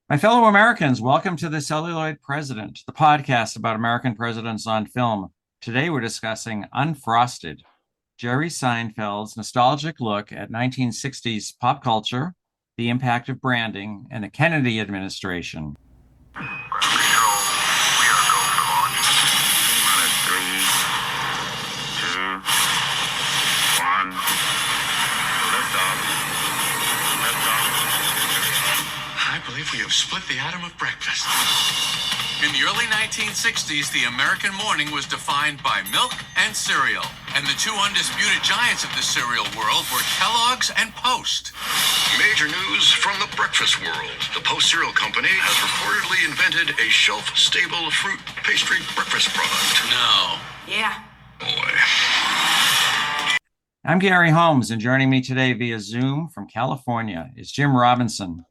My fellow Americans, welcome to The Celluloid President, the podcast about American presidents on film. Today we're discussing Unfrosted, Jerry Seinfeld's nostalgic look at 1960s pop culture, the impact of branding, and the Kennedy administration. We are go for launch. On a three, two, one. Liftoff. I believe we have split the atom of breakfast. In the early 1960s, the American morning was defined by milk and cereal. And the two undisputed giants of the cereal world were Kellogg's and Post. Major news from the breakfast world. The Post Cereal Company has reportedly invented a shelf-stable fruit pastry breakfast product. No. Yeah. Boy. I'm Gary Holmes, and joining me today via Zoom from California is Jim Robinson.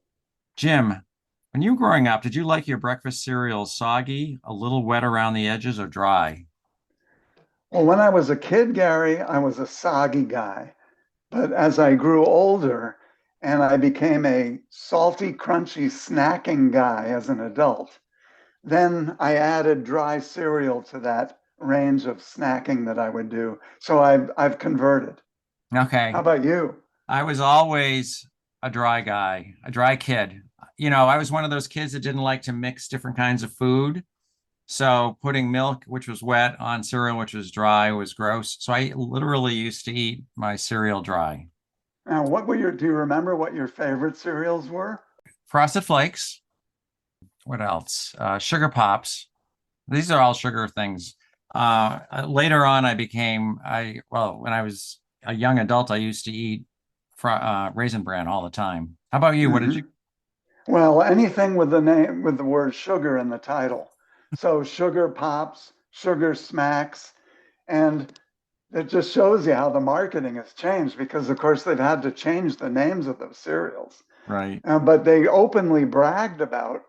Jim, when you were growing up, did you like your breakfast cereal soggy, a little wet around the edges, or dry? Well, when I was a kid, Gary, I was a soggy guy. But as I grew older and I became a salty, crunchy snacking guy as an adult, then I added dry cereal to that range of snacking that I would do. So I've converted. Okay. How about you? I was always a dry guy, a dry kid. I was one of those kids that didn't like to mix different kinds of food. So putting milk, which was wet, on cereal, which was dry, was gross. So I literally used to eat my cereal dry. Now, do you remember what your favorite cereals were? Frosted Flakes. What else? Sugar Pops. These are all sugar things. Later on, when I was a young adult, I used to eat Raisin Bran all the time. How about you? What did Mhm. you? Well, anything with the word sugar in the title. So sugar pops, sugar smacks, and it just shows you how the marketing has changed because, of course, they've had to change the names of those cereals. Right. But they openly bragged about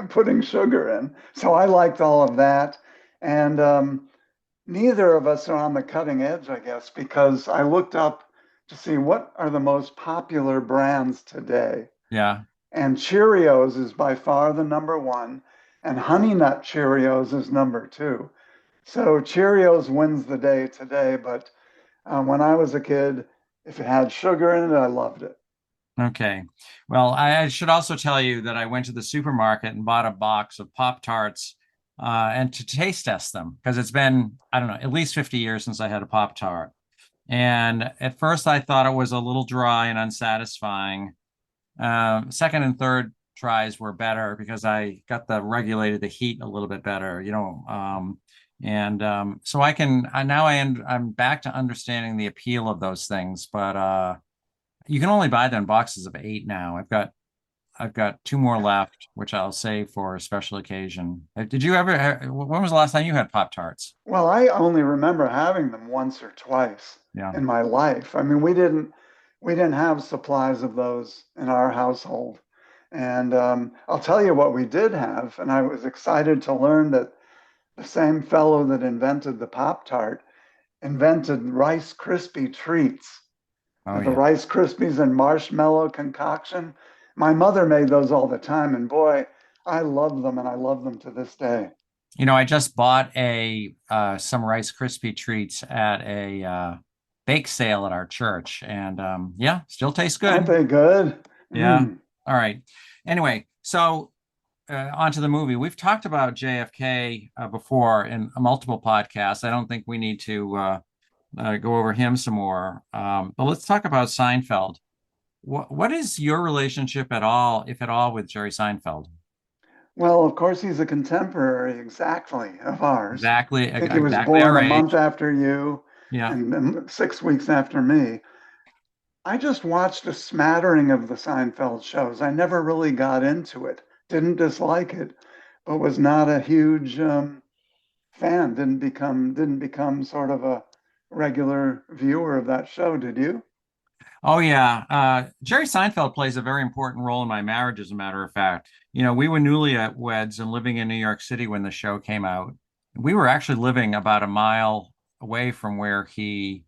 putting sugar in. So I liked all of that. And neither of us are on the cutting edge, I guess, because I looked up to see what are the most popular brands today. Yeah. And Cheerios is by far the number one, and Honey Nut Cheerios is number two. So Cheerios wins the day today, but when I was a kid, if it had sugar in it, I loved it. Okay. Well, I should also tell you that I went to the supermarket and bought a box of Pop-Tarts and to taste test them because it's been, I don't know, at least 50 years since I had a Pop-Tart. And at first I thought it was a little dry and unsatisfying. Second and third tries were better because I got regulated the heat a little bit better, so I'm back to understanding the appeal of those things, but you can only buy them in boxes of 8 now. I've got 2 more left, which I'll save for a special occasion. Did you ever? When was the last time you had Pop Tarts? Well, I only remember having them once or twice Yeah. in my life. I mean, we didn't have supplies of those in our household. And I'll tell you what we did have, and I was excited to learn that the same fellow that invented the Pop Tart invented Rice Krispie treats. Oh The yeah. Rice Krispies and marshmallow concoction. My mother made those all the time, and boy, I love them, and I love them to this day. I just bought a some Rice Krispie treats at a bake sale at our church, and yeah, still tastes Aren't good. they good? Yeah. Mm. All right. Anyway, so onto the movie. We've talked about JFK before in multiple podcasts. I don't think we need to go over him some more. But let's talk about Seinfeld. What is your relationship at all, if at all, with Jerry Seinfeld? Well, of course, he's a contemporary exactly of ours. Exactly, I think he was exactly born our a month age. after you Yeah. and 6 weeks after me. I just watched a smattering of the Seinfeld shows. I never really got into it, didn't dislike it, but was not a huge fan. Didn't become sort of a regular viewer of that show. Did you? Oh yeah. Jerry Seinfeld plays a very important role in my marriage, as a matter of fact. We were newlyweds and living in New York City when the show came out. We were actually living about a mile away from where he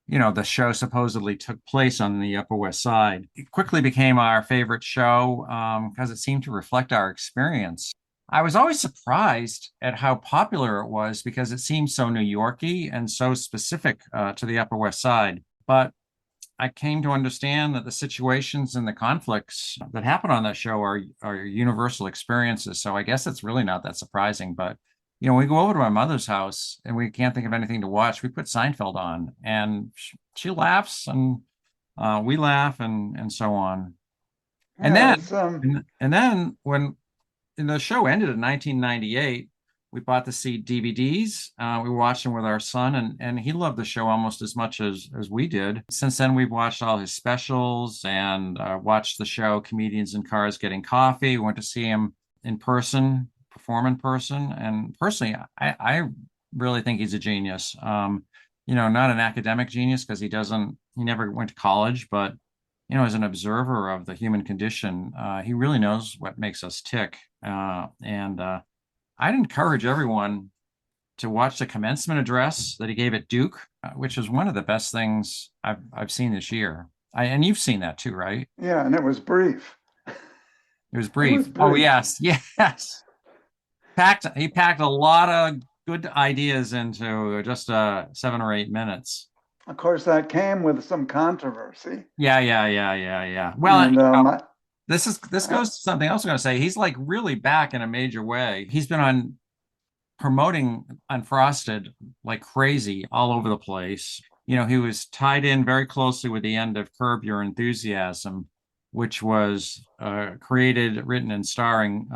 the show supposedly took place on the Upper West Side. It quickly became our favorite show because it seemed to reflect our experience. I was always surprised at how popular it was because it seemed so New Yorky and so specific to the Upper West Side. But I came to understand that the situations and the conflicts that happen on that show are universal experiences. So I guess it's really not that surprising. But we go over to my mother's house and we can't think of anything to watch. We put Seinfeld on, and she laughs, and we laugh, and so on. And Yeah, then it's and then when the show ended in 1998. We bought the DVDs. We watched them with our son, and he loved the show almost as much as we did. Since then, we've watched all his specials and watched the show Comedians in Cars Getting Coffee. We went to see him in person, perform in person. And personally, I really think he's a genius. Not an academic genius because he never went to college, but as an observer of the human condition, he really knows what makes us tick. And I'd encourage everyone to watch the commencement address that he gave at Duke, which is one of the best things I've seen this year. And you've seen that too, right? yeah, and it was brief. It was It was brief. Oh, brief. yes, yes. He packed a lot of good ideas into just 7 or 8 minutes. Of course, that came with some controversy. Yeah, yeah, yeah, yeah, yeah. Well, And this goes to something else I'm going to say. He's like really back in a major way. He's been on promoting Unfrosted like crazy all over the place. He was tied in very closely with the end of Curb Your Enthusiasm, which was created, written, and starring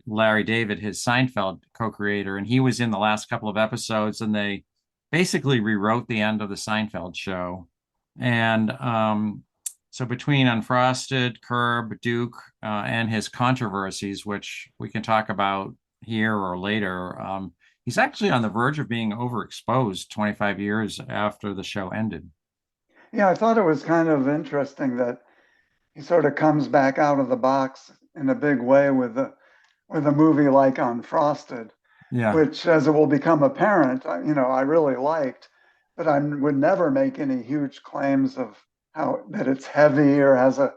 Larry David, his Seinfeld co-creator, and he was in the last couple of episodes, and they basically rewrote the end of the Seinfeld show. And so between Unfrosted, Curb, Duke, and his controversies, which we can talk about here or later, he's actually on the verge of being overexposed 25 years after the show ended. yeah, I thought it was kind of interesting that he sort of comes back out of the box in a big way with a movie like Unfrosted, Yeah, which, as it will become apparent, I really liked, but I would never make any huge claims of how that it's heavy or has a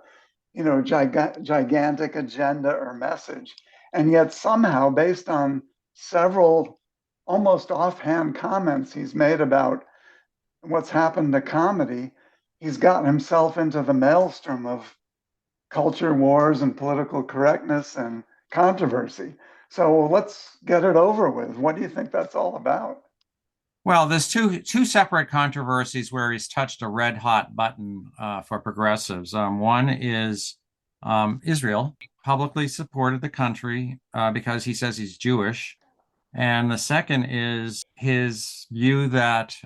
gigantic agenda or message. And yet somehow, based on several almost offhand comments he's made about what's happened to comedy, he's gotten himself into the maelstrom of culture wars and political correctness and controversy. So let's get it over with. What do you think that's all about? well, there's two separate controversies where he's touched a red hot button for progressives. One is Israel publicly supported the country because he says he's Jewish. And the second is his view that,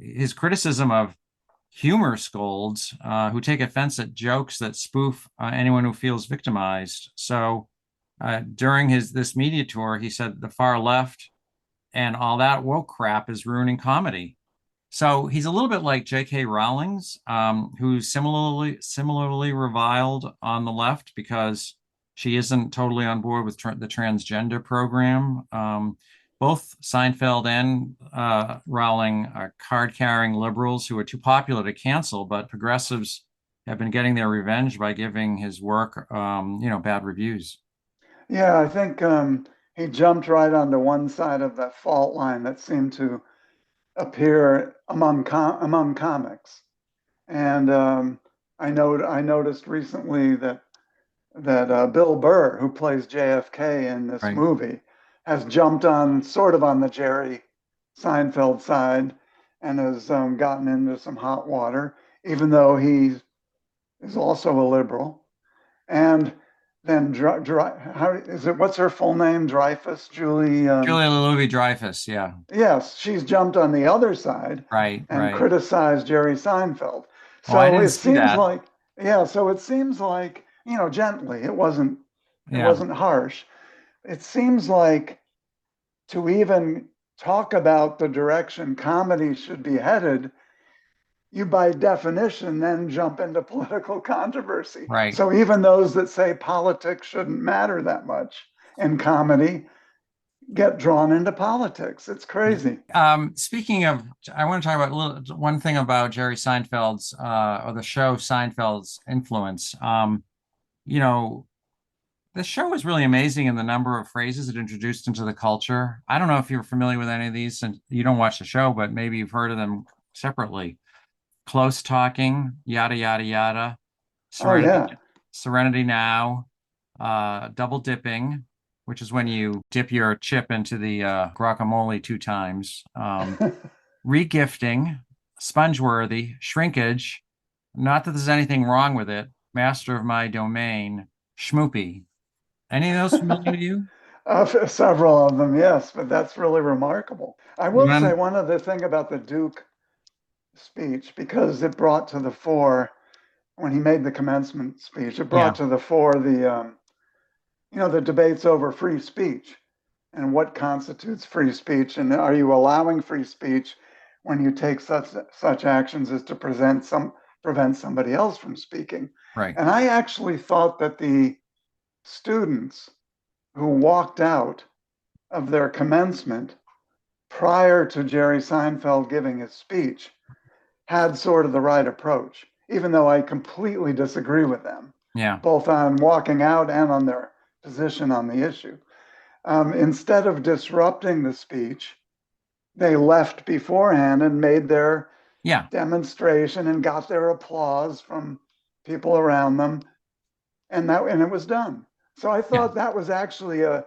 his criticism of humor scolds who take offense at jokes that spoof anyone who feels victimized. So during this media tour, he said the far left and all that woke crap is ruining comedy. So he's a little bit like J.K. Rowling's, who's similarly reviled on the left because she isn't totally on board with the transgender program. Both Seinfeld and Rowling are card-carrying liberals who are too popular to cancel, but progressives have been getting their revenge by giving his work, bad reviews. Yeah, I think he jumped right onto one side of that fault line that seemed to appear among comics. And I noticed recently that Bill Burr, who plays JFK in this Right. movie, has jumped on sort of on the Jerry Seinfeld side and has gotten into some hot water, even though he is also a liberal. And then how is it? What's her full name? Dreyfus, Julie. Julia Louis-Dreyfus, yeah. Yes, she's jumped on the other side Right, and right. criticized Jerry Seinfeld. Oh, I So didn't it see seems that. like, yeah, so it seems like, gently. It Yeah, wasn't harsh. It seems like to even talk about the direction comedy should be headed, you by definition then jump into political controversy. right. So even those that say politics shouldn't matter that much in comedy get drawn into politics. It's crazy. Speaking of, I want to talk about one thing about Jerry Seinfeld's or the show Seinfeld's influence. You know, the show was really amazing in the number of phrases it introduced into the culture. I don't know if you're familiar with any of these, and you don't watch the show, but maybe you've heard of them separately. Close talking, yada yada yada, Oh serenity, yeah. serenity now, double dipping, which is when you dip your chip into the guacamole two times. Regifting, spongeworthy, shrinkage. Not that there's anything wrong with it. Master of my domain, schmoopy. Any of those familiar to you? Several of them, yes, but that's really remarkable. I will say None? one other thing about the Duke speech, because it brought to the fore, when he made the commencement speech, it brought Yeah, to the fore the debates over free speech and what constitutes free speech, and are you allowing free speech when you take such actions as to prevent somebody else from speaking. right. And I actually thought that the students who walked out of their commencement prior to Jerry Seinfeld giving his speech had sort of the right approach, even though I completely disagree with them, Yeah, both on walking out and on their position on the issue. Instead of disrupting the speech, they left beforehand and made their yeah, demonstration and got their applause from people around them, and it was done. So I yeah. thought that was actually a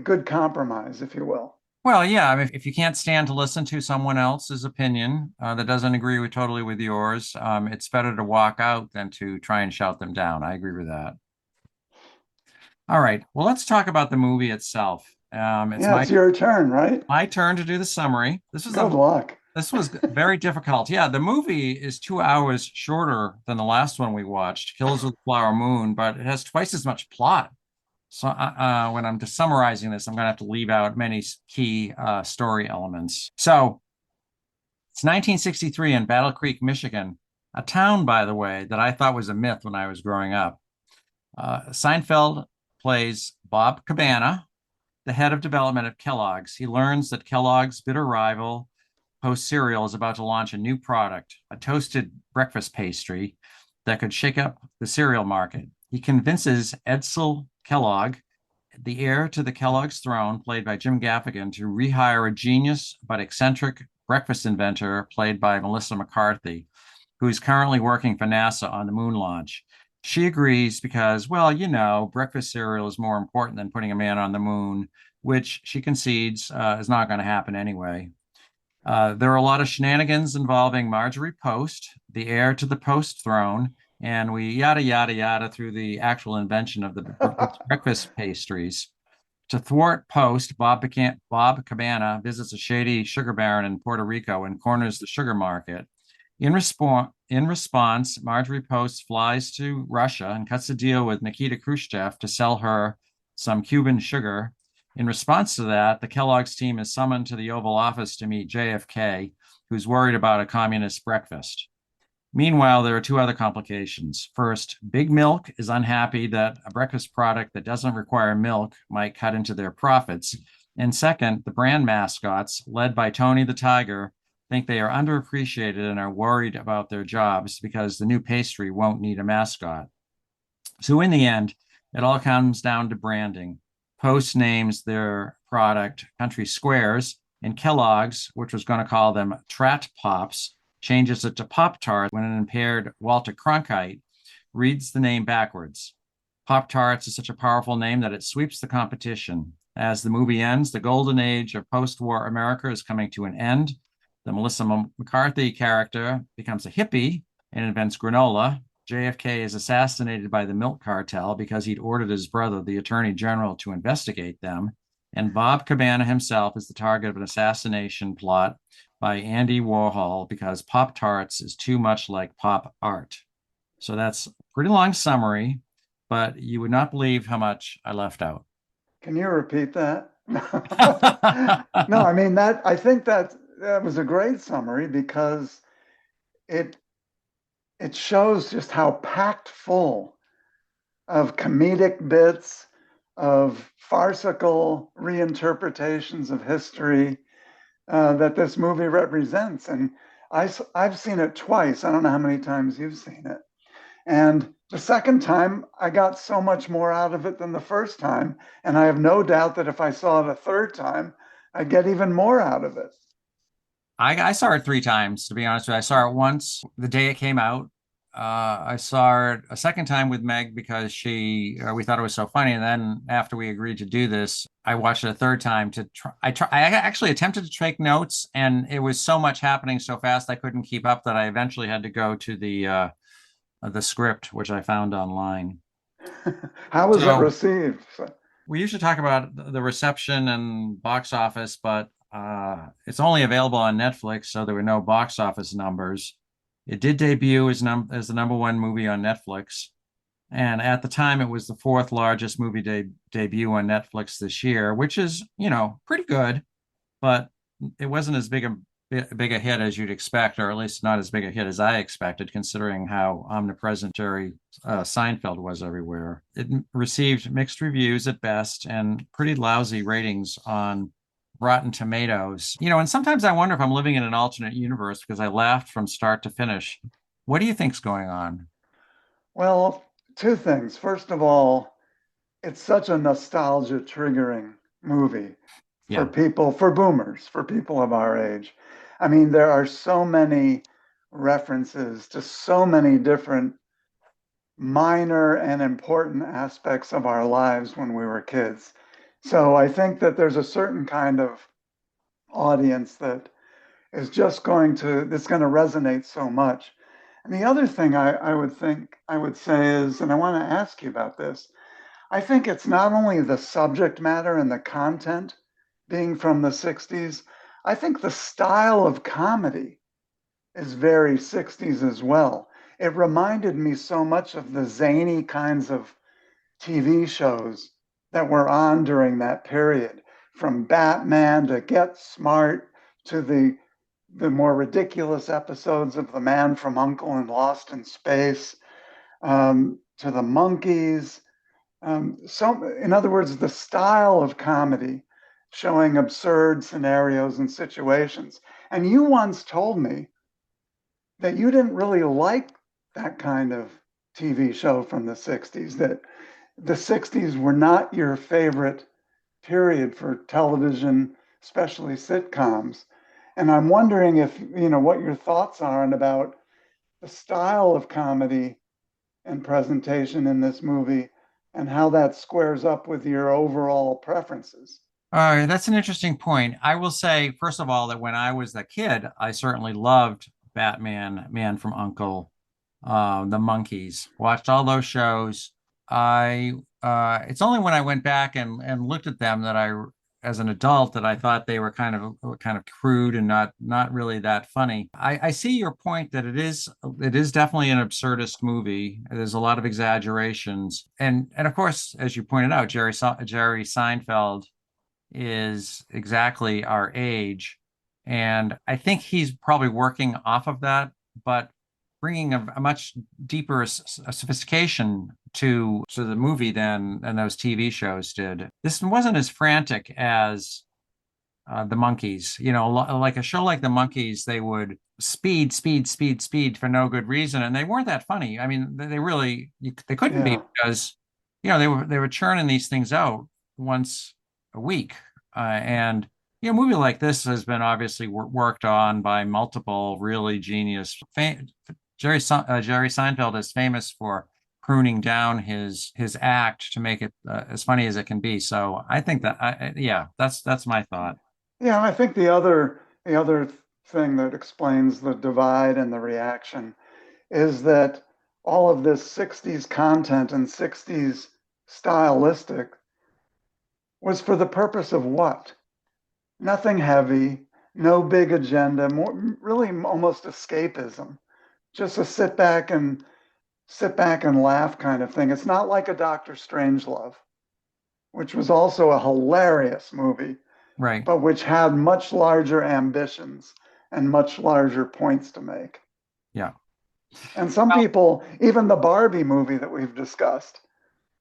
good compromise, if you will. Well, yeah. I mean, if you can't stand to listen to someone else's opinion that doesn't agree with totally with yours, it's better to walk out than to try and shout them down. I agree with that. All right. Well, let's talk about the movie itself. It's Yeah, it's your turn, right? my turn to do the summary. Good luck. This was very difficult. Yeah, the movie is 2 hours shorter than the last one we watched, Kills of the Flower Moon, but it has twice as much plot. So when I'm just summarizing this, I'm going to have to leave out many key story elements. So it's 1963 in Battle Creek, Michigan, a town, by the way, that I thought was a myth when I was growing up. Seinfeld plays Bob Cabana, the head of development at Kellogg's. He learns that Kellogg's bitter rival, Post Cereal, is about to launch a new product, a toasted breakfast pastry that could shake up the cereal market. He convinces Edsel Kellogg, the heir to the Kellogg's throne, played by Jim Gaffigan, to rehire a genius but eccentric breakfast inventor, played by Melissa McCarthy, who is currently working for NASA on the moon launch. She agrees because, well, breakfast cereal is more important than putting a man on the moon, which she concedes is not going to happen anyway. There are a lot of shenanigans involving Marjorie Post, the heir to the Post throne, and we yada, yada, yada through the actual invention of the breakfast pastries. To thwart Post, Bob Cabana visits a shady sugar baron in Puerto Rico and corners the sugar market. In response, Marjorie Post flies to Russia and cuts a deal with Nikita Khrushchev to sell her some Cuban sugar. In response to that, the Kellogg's team is summoned to the Oval Office to meet JFK, who's worried about a communist breakfast. Meanwhile, there are two other complications. First, Big Milk is unhappy that a breakfast product that doesn't require milk might cut into their profits. And second, the brand mascots, led by Tony the Tiger, think they are underappreciated and are worried about their jobs because the new pastry won't need a mascot. So in the end, it all comes down to branding. Post names their product Country Squares, and Kellogg's, which was going to call them Trat Pops, changes it to Pop Tart when an impaired Walter Cronkite reads the name backwards. Pop Tarts is such a powerful name that it sweeps the competition. As the movie ends, the golden age of post-war America is coming to an end. The Melissa McCarthy character becomes a hippie and invents granola. JFK is assassinated by the milk cartel because he'd ordered his brother, the attorney general, to investigate them. And Bob Cabana himself is the target of an assassination plot by Andy Warhol because Pop Tarts is too much like pop art. So that's a pretty long summary, but you would not believe how much I left out. Can you repeat that? No, I mean that. I think that was a great summary because it shows just how packed full of comedic bits, of farcical reinterpretations of history that this movie represents. And I've seen it twice. I don't know how many times you've seen it. And the second time, I got so much more out of it than the first time. And I have no doubt that if I saw it a third time, I'd get even more out of it. I saw it 3 times, to be honest with you. I saw it once the day it came out. I saw it a second time with Meg because we thought it was so funny. And then after we agreed to do this, I watched it a third time to try. I actually attempted to take notes, and it was so much happening so fast I couldn't keep up that I eventually had to go to the script, which I found online. How was it So received? we usually talk about the reception and box office, but it's only available on Netflix, so there were no box office numbers. It did debut as the number one movie on Netflix, and at the time, it was the fourth largest movie debut on Netflix this year, which is, pretty good, but it wasn't as big a hit as you'd expect, or at least not as big a hit as I expected, considering how omnipresent Jerry Seinfeld was everywhere. It received mixed reviews at best and pretty lousy ratings on Rotten Tomatoes. And sometimes I wonder if I'm living in an alternate universe because I laughed from start to finish. What do you think's going on? Well, two things. First of all, it's such a nostalgia triggering movie for Yeah. people, for boomers, for people of our age. I mean, there are so many references to so many different minor and important aspects of our lives when we were kids. So I think that there's a certain kind of audience that is just that's going to resonate so much. And the other thing I would say is, and I want to ask you about this, I think it's not only the subject matter and the content being from the 60s, I think the style of comedy is very 60s as well. It reminded me so much of the zany kinds of TV shows that were on during that period, from Batman to Get Smart to the more ridiculous episodes of The Man from Uncle and Lost in Space, to the Monkees. In other words, the style of comedy showing absurd scenarios and situations. And you once told me that you didn't really like that kind of TV show from the 60s, that the 60s were not your favorite period for television, especially sitcoms. And I'm wondering if, what your thoughts are on about the style of comedy and presentation in this movie and how that squares up with your overall preferences. That's an interesting point. I will say, first of all, that when I was a kid, I certainly loved Batman, Man from Uncle, the Monkees, watched all those shows. It's only when I went back and looked at them as an adult, that I thought they were kind of crude and not really that funny. I see your point that it is definitely an absurdist movie. There's a lot of exaggerations, and of course, as you pointed out, Jerry Seinfeld is exactly our age. And I think he's probably working off of that, but bringing a much deeper sophistication to the movie than those TV shows did. This wasn't as frantic as the Monkees. Like a show like the Monkees, they would speed, speed, speed, speed for no good reason, and they weren't that funny. I mean, they really they couldn't be Yeah. because they were churning these things out once a week, and a movie like this has been obviously worked on by multiple really genius. Jerry Seinfeld is famous for pruning down his act to make it as funny as it can be. So I think yeah, that's my thought. Yeah, I think the other thing that explains the divide and the reaction is that all of this 60s content and 60s stylistic was for the purpose of what? Nothing heavy, no big agenda, more really almost escapism. Just a sit back and laugh kind of thing. It's not like a Doctor Strangelove, which was also a hilarious movie, Right. but which had much larger ambitions and much larger points to make. Yeah. And some Well, people, even the Barbie movie that we've discussed,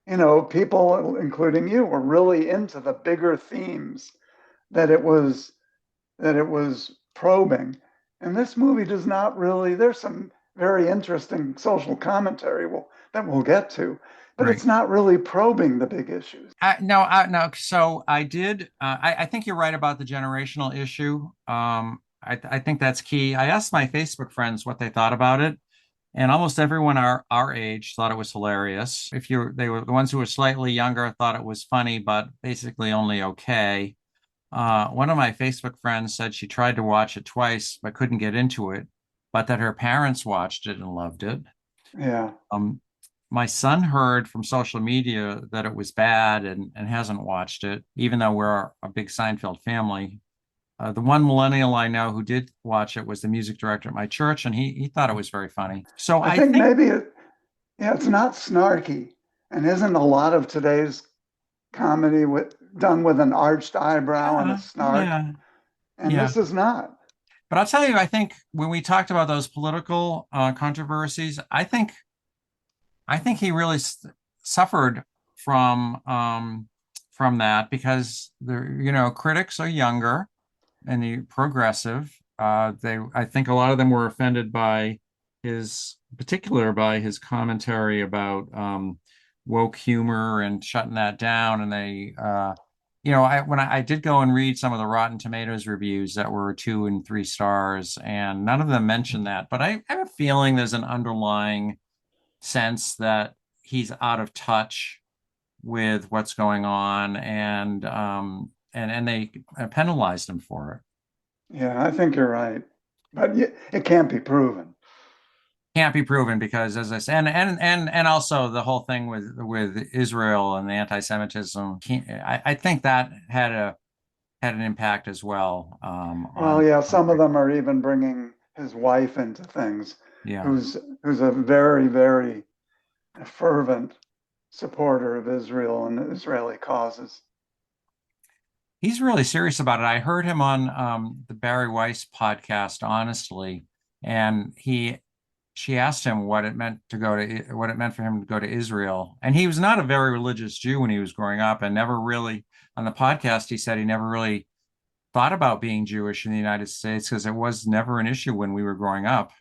people, including you, were really into the bigger themes that it was probing. And this movie does not really. There's some very interesting social commentary that we'll get to, but Right. it's not really probing the big issues. No. So I did. I think you're right about the generational issue. I think that's key. I asked my Facebook friends what they thought about it, and almost everyone our age thought it was hilarious. They were the ones who were slightly younger thought it was funny, but basically only okay. One of my Facebook friends said she tried to watch it twice but couldn't get into it, but that her parents watched it and loved it. Yeah, Um, my son heard from social media that it was bad and hasn't watched it, even though we're a big Seinfeld family. The one millennial I know who did watch it was the music director at my church, and he thought it was very funny. So I I think think, maybe it's not snarky, and isn't a lot of today's comedy done with an arched eyebrow and a yeah, snark, yeah, and yeah. this is not. But I'll tell you, I think when we talked about those political controversies, I think he really suffered from that because critics are younger and the progressive. I think a lot of them were offended by his commentary about woke humor and shutting that down. And I did go and read some of the Rotten Tomatoes reviews that were 2 and 3 stars, and none of them mentioned that. But I have a feeling there's an underlying sense that he's out of touch with what's going on, and they penalized him for it. Yeah, I think you're right, but it can't be proven. Can't be proven because, as I said, and also the whole thing with Israel and the anti-Semitism, I think that had an impact as well, Well, on yeah, some of them are even bringing his wife into things, yeah. who's a very, very fervent supporter of Israel and Israeli causes. He's really serious about it. I heard him on the Barry Weiss podcast, honestly, and she asked him what it meant for him to go to Israel. And he was not a very religious Jew when he was growing up, and never really on the podcast he said he never really thought about being Jewish in the United States because it was never an issue when we were growing up.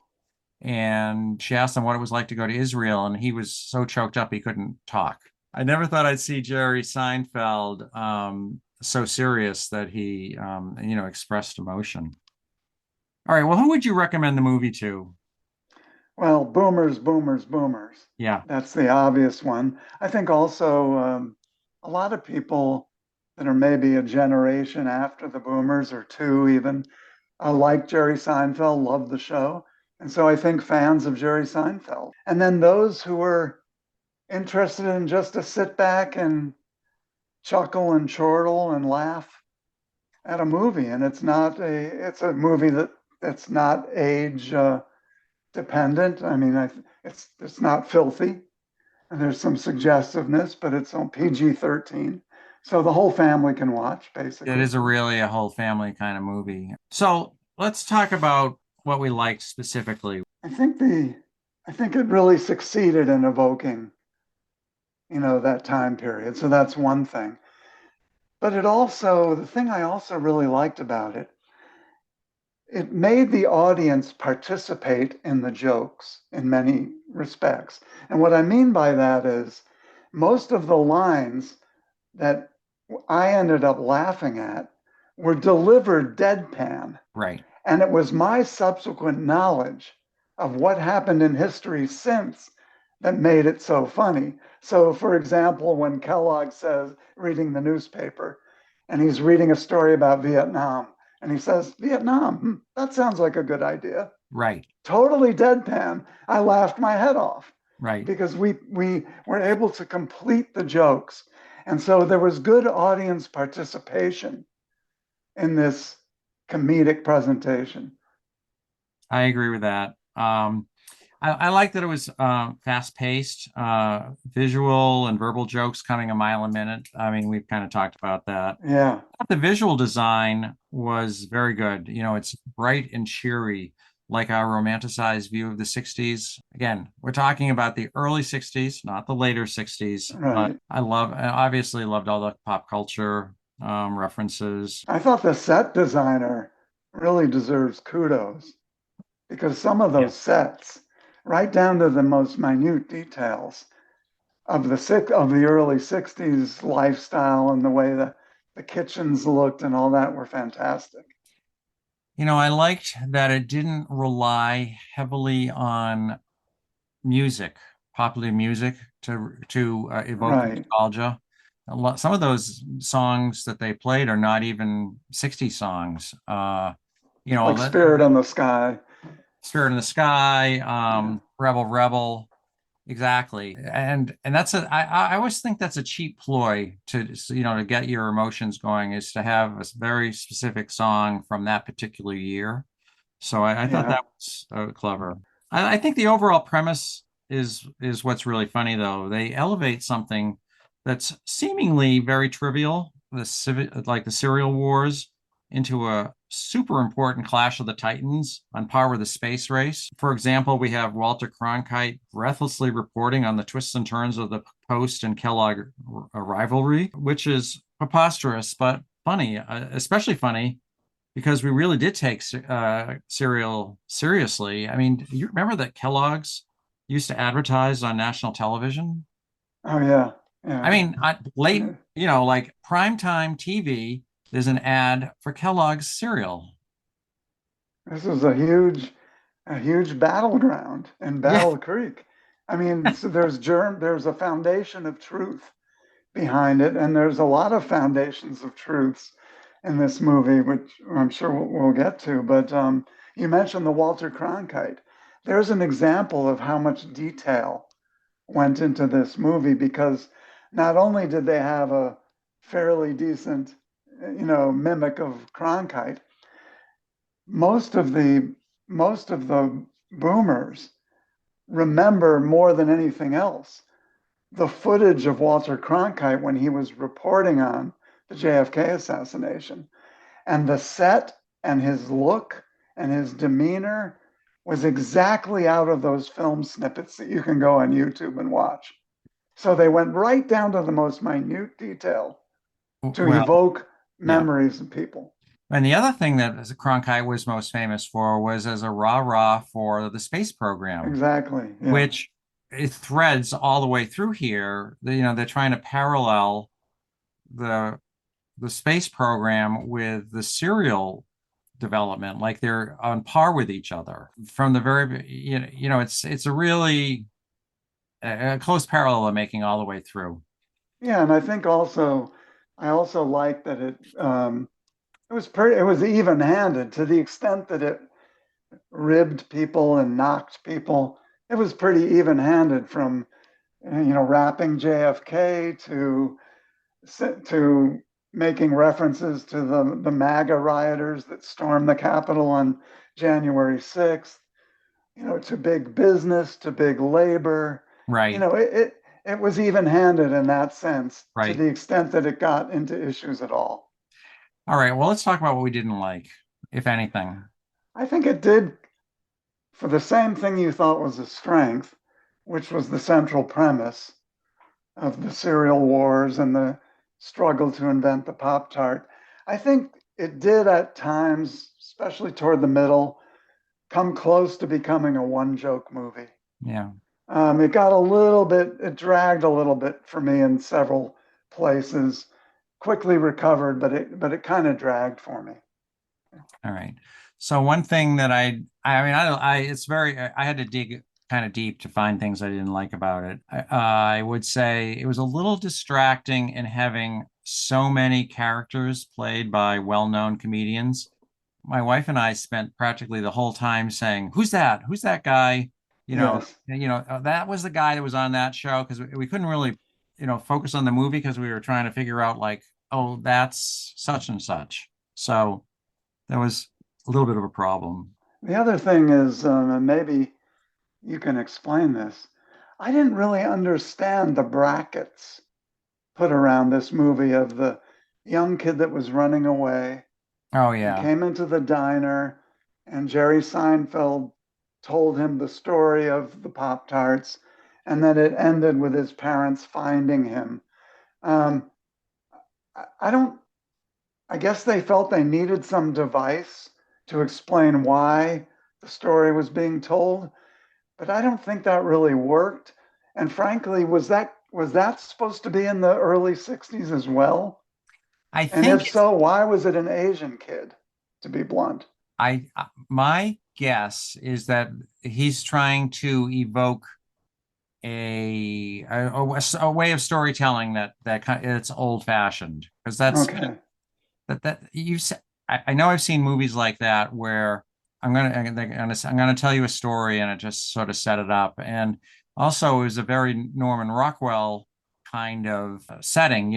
And she asked him what it was like to go to Israel, and he was so choked up he couldn't talk. I never thought I'd see Jerry Seinfeld so serious that he expressed emotion. All right, well, who would you recommend the movie to? Well, boomers, boomers, boomers. Yeah, That's the obvious one. I think also a lot of people that are maybe a generation after the boomers or two even like Jerry Seinfeld, love the show. And so I think fans of Jerry Seinfeld. And then those who are interested in just to sit back and chuckle and chortle and laugh at a movie. And it's a movie that's not age dependent. I mean, it's not filthy, and there's some suggestiveness, but it's on PG-13, so the whole family can watch it basically. is a whole family kind of movie. So let's talk about what we liked specifically. I think I think it really succeeded in evoking, that time period. So that's one thing. But the thing I also really liked about it made the audience participate in the jokes in many respects. And what I mean by that is most of the lines that I ended up laughing at were delivered deadpan. Right. And it was my subsequent knowledge of what happened in history since that made it so funny. So, for example, when Kellogg says, reading the newspaper, and he's reading a story about Vietnam, and he says, Vietnam, that sounds like a good idea. Right. Totally deadpan. I laughed my head off Right. because we were able to complete the jokes. And so there was good audience participation in this comedic presentation. I agree with that. I like that it was fast paced, visual and verbal jokes coming a mile a minute. I mean, we've kind of talked about that. Yeah. The visual design was very good. It's bright and cheery. like our romanticized view of the 60s. Again, we're talking about the early 60s, not the later 60s, but Right. I obviously loved all the pop culture references. I thought the set designer really deserves kudos because some of Yeah. those sets, right down to the most minute details of the early 60s lifestyle and the way the kitchens looked and all that were fantastic. I liked that it didn't rely heavily on music, popular music to evoke Right. nostalgia. Some of those songs that they played are not even 60 songs. Like That Spirit in the Sky. Spirit in the Sky, Yeah. Rebel Rebel, exactly. And I always think that's a cheap ploy to get your emotions going is to have a very specific song from that particular year. So I thought Yeah. that was clever. I think the overall premise is what's really funny, though. They elevate something that's seemingly very trivial, like the cereal wars, into a super important clash of the Titans on par with the space race. For example, we have Walter Cronkite breathlessly reporting on the twists and turns of the Post and Kellogg rivalry, which is preposterous but funny, especially funny because we really did take cereal seriously. I mean, you remember that Kellogg's used to advertise on national television? Oh yeah. I Yeah. mean, late, like primetime TV, there's an ad for Kellogg's cereal. This is a huge battleground in Yeah, Battle Creek. I mean, so there's a foundation of truth behind it, and there's a lot of foundations of truths in this movie, which I'm sure we'll get to. But you mentioned the Walter Cronkite. There's an example of how much detail went into this movie because not only did they have a fairly decent, mimic of Cronkite, most of the most of the boomers remember more than anything else the footage of Walter Cronkite when he was reporting on the JFK assassination. And the set and his look and his demeanor was exactly out of those film snippets that you can go on YouTube and watch. So they went right down to the most minute detail to well, evoke yeah. memories of people. And the other thing that Cronkite was most famous for was as a rah-rah for the space program, Exactly. Yeah. which it threads all the way through here. They're trying to parallel the the space program with the serial development, like they're on par with each other from the very it's a really a close parallel they're making all the way through. Yeah. And I think I also like that it was even handed to the extent that it ribbed people and knocked people. It was pretty even handed from rapping JFK to making references to the MAGA rioters that stormed the Capitol on January 6th, to big business, to big labor. You Right, know, it was even handed in that sense to right. the extent that it got into issues at all. All right, well, let's talk about what we didn't like, if anything. I think it did for the same thing you thought was a strength, which was the central premise of the cereal wars and the struggle to invent the Pop Tart. I think it did at times, especially toward the middle, come close to becoming a one joke movie. Yeah. It dragged a little bit for me in several places. Quickly recovered, but it kind of dragged for me. All right. So one thing that I mean, it's very, I had to dig kind of deep to find things I didn't like about it. I would say it was a little distracting in having so many characters played by well-known comedians. My wife and I spent practically the whole time saying, "Who's that? Who's that guy?" Yes. That was the guy that was on that show because we couldn't really, focus on the movie because we were trying to figure out like, oh, that's such and such. So that was a little bit of a problem. The other thing is, and maybe you can explain this. I didn't really understand the brackets put around this movie of the young kid that was running away Oh and yeah, came into the diner and Jerry Seinfeld told him the story of the Pop Tarts, and then it ended with his parents finding him. Um, I don't. I guess they felt they needed some device to explain why the story was being told, but I don't think that really worked. And frankly, was that supposed to be in the early 60s as well? I And think if so, why was it an Asian kid, to be blunt? my guess is that he's trying to evoke a way of storytelling it's old fashioned because Okay. that you said. I know I've seen movies like that where I'm gonna tell you a story and it just sort of set it up. And also it was a very Norman Rockwell kind of setting,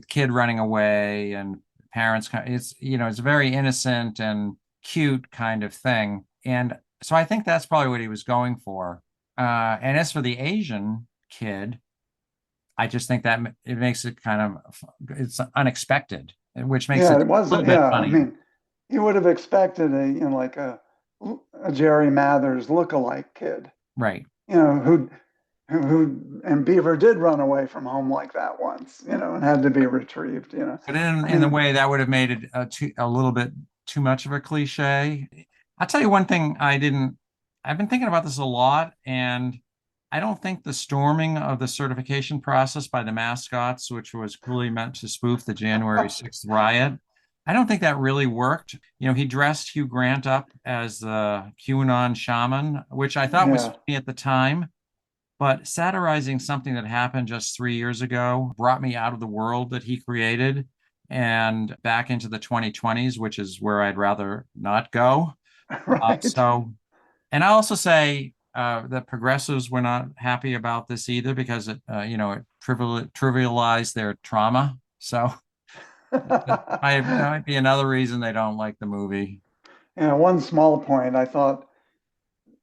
kid running away and parents. It's very innocent and cute kind of thing. And so I think that's probably what he was going for. And as for the Asian kid, I just think that it makes it it's unexpected, which makes Yeah, it it was. a little bit Yeah, I funnier. mean, you would have expected a Jerry Mathers lookalike kid, Right. and Beaver did run away from home like that once, and had to be retrieved. But I in the mean, way that would have made it a little bit too much of a cliche. I'll tell you one thing I've been thinking about this a lot, and I don't think the storming of the certification process by the mascots, which was clearly meant to spoof the January 6th riot, I don't think that really worked. He dressed Hugh Grant up as the QAnon shaman, which I thought was yeah, funny at the time. But satirizing something that happened just 3 years ago brought me out of the world that he created and back into the 2020s, which is where I'd rather not go. right. And I also say that progressives were not happy about this either because it trivialized their trauma. So that might be another reason they don't like the movie. One small point, I thought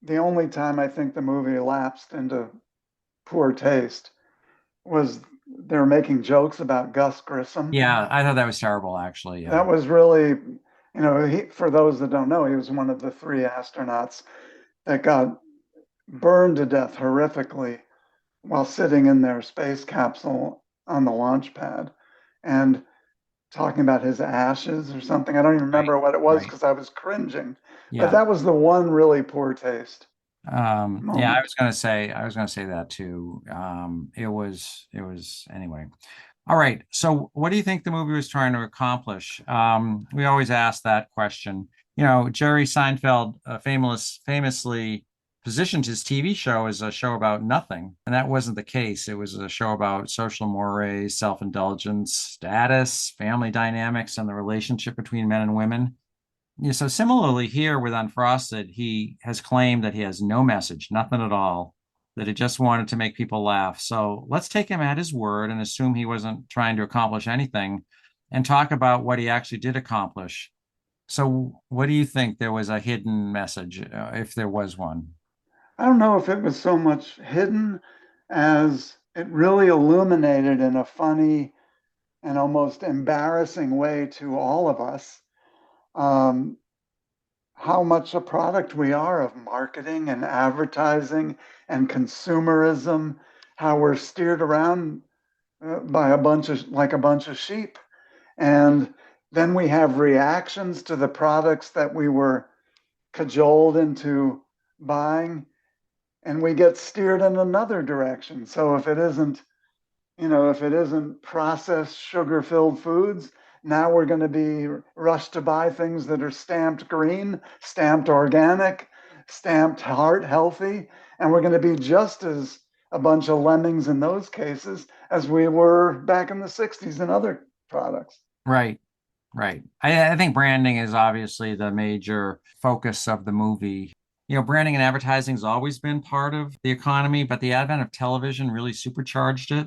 the only time I think the movie lapsed into poor taste was they were making jokes about Gus Grissom. Yeah, I thought that was terrible, actually. Yeah. That was really, for those that don't know, he was one of the three astronauts that got burned to death horrifically while sitting in their space capsule on the launch pad and talking about his ashes or something. I don't even Right. remember what it was Right. because I was cringing. But Yeah. that was the one really poor taste Yeah, moment. I was gonna say that too. It was anyway. All right. So, what do you think the movie was trying to accomplish? We always ask that question. Jerry Seinfeld famously positioned his TV show as a show about nothing, and that wasn't the case. It was a show about social mores, self-indulgence, status, family dynamics, and the relationship between men and women. Yeah, so similarly here with Unfrosted, he has claimed that he has no message, nothing at all, that he just wanted to make people laugh. So let's take him at his word and assume he wasn't trying to accomplish anything and talk about what he actually did accomplish. So, what do you think there was a hidden message, if there was one? I don't know if it was so much hidden as it really illuminated in a funny and almost embarrassing way to all of us um, how much a product we are of marketing and advertising and consumerism, how we're steered around by a bunch of sheep. And then we have reactions to the products that we were cajoled into buying, and we get steered in another direction. So if it isn't processed sugar filled foods, now we're going to be rushed to buy things that are stamped green, stamped organic, stamped heart healthy. And we're going to be just as a bunch of lemmings in those cases as we were back in the 60s in other products. Right, right. I think branding is obviously the major focus of the movie. Branding and advertising has always been part of the economy, but the advent of television really supercharged it.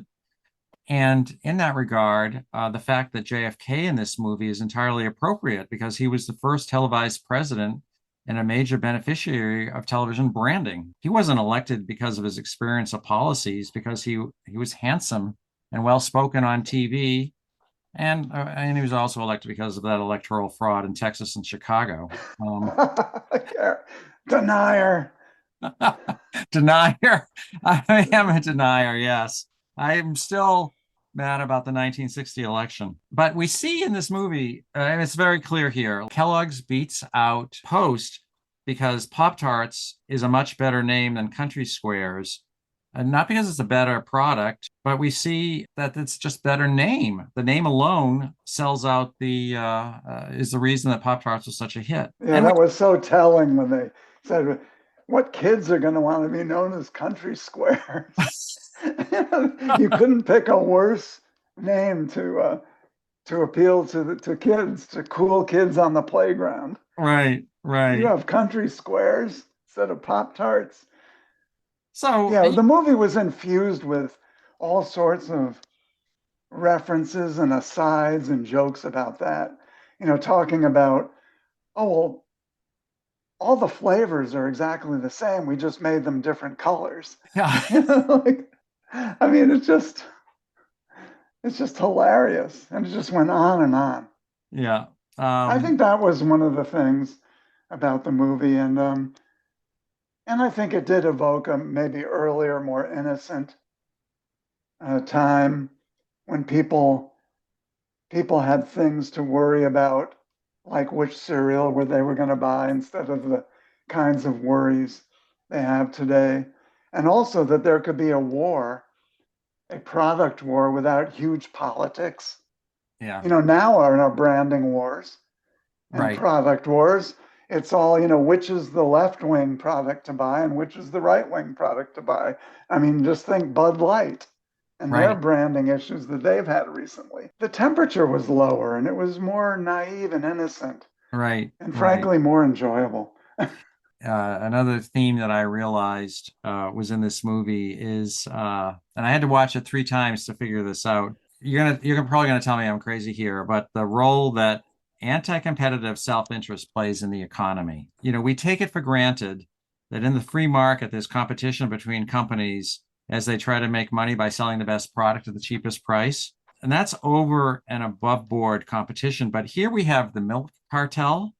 And in that regard, the fact that JFK in this movie is entirely appropriate because he was the first televised president and a major beneficiary of television branding. He wasn't elected because of his experience of policies, because he was handsome and well spoken on TV. And he was also elected because of that electoral fraud in Texas and Chicago. Denier. Denier. I am a denier, yes. I am still mad about the 1960 election. But we see in this movie, and it's very clear here, Kellogg's beats out Post because Pop Tarts is a much better name than Country Squares. And not because it's a better product, but we see that it's just better name. The name alone sells out is the reason that Pop Tarts was such a hit. Yeah, And we that was so telling when they said, "What kids are going to want to be known as country squares?" You couldn't pick a worse name to appeal to kids, to cool kids on the playground. right, You right. have country squares instead of Pop Tarts. So Yeah, the movie was infused with all sorts of references and asides and jokes about that. Talking about, oh, well, all the flavors are exactly the same. We just made them different colors. yeah, Like, I mean, it's just hilarious. And it just went on and on. yeah. I think that was one of the things about the movie. And I think it did evoke a maybe earlier, more innocent time when people had things to worry about, like which cereal were they were going to buy instead of the kinds of worries they have today. And also that there could be a war, a product war without huge politics. Yeah, Now are in our branding wars and right, product wars. It's all, which is the left wing product to buy and which is the right wing product to buy. I mean, just think Bud Light and their right, branding issues that they've had recently. The temperature was lower and it was more naive and innocent right, and right. frankly more enjoyable. Another theme that I realized was in this movie is, and I had to watch it 3 times to figure this out. You're probably gonna tell me I'm crazy here, but the role that anti-competitive self-interest plays in the economy. We take it for granted that in the free market there's competition between companies as they try to make money by selling the best product at the cheapest price. And that's over and above board competition. But here we have the milk cartel,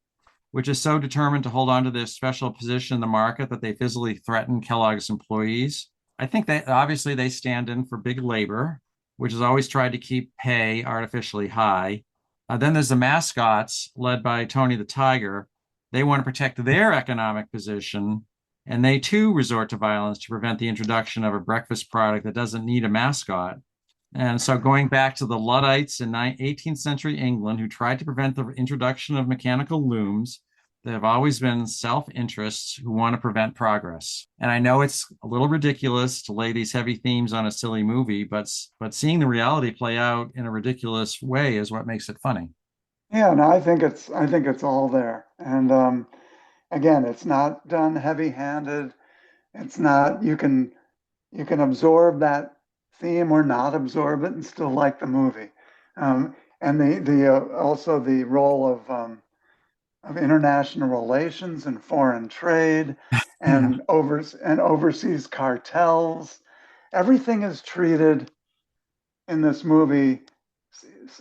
which is so determined to hold on to their special position in the market that they physically threaten Kellogg's employees. I think that obviously they stand in for big labor, which has always tried to keep pay artificially high. Then there's the mascots led by Tony the Tiger. They want to protect their economic position, and they too resort to violence to prevent the introduction of a breakfast product that doesn't need a mascot. And so, going back to the Luddites in 18th century England who tried to prevent the introduction of mechanical looms, there have always been self interests who want to prevent progress. And I know it's a little ridiculous to lay these heavy themes on a silly movie, but seeing the reality play out in a ridiculous way is what makes it funny. Yeah, no, I think it's all there. And again, it's not done heavy-handed. It's not you can absorb that theme or not absorb it and still like the movie. And the also the role of international relations and foreign trade Yeah, and overseas cartels. Everything is treated in this movie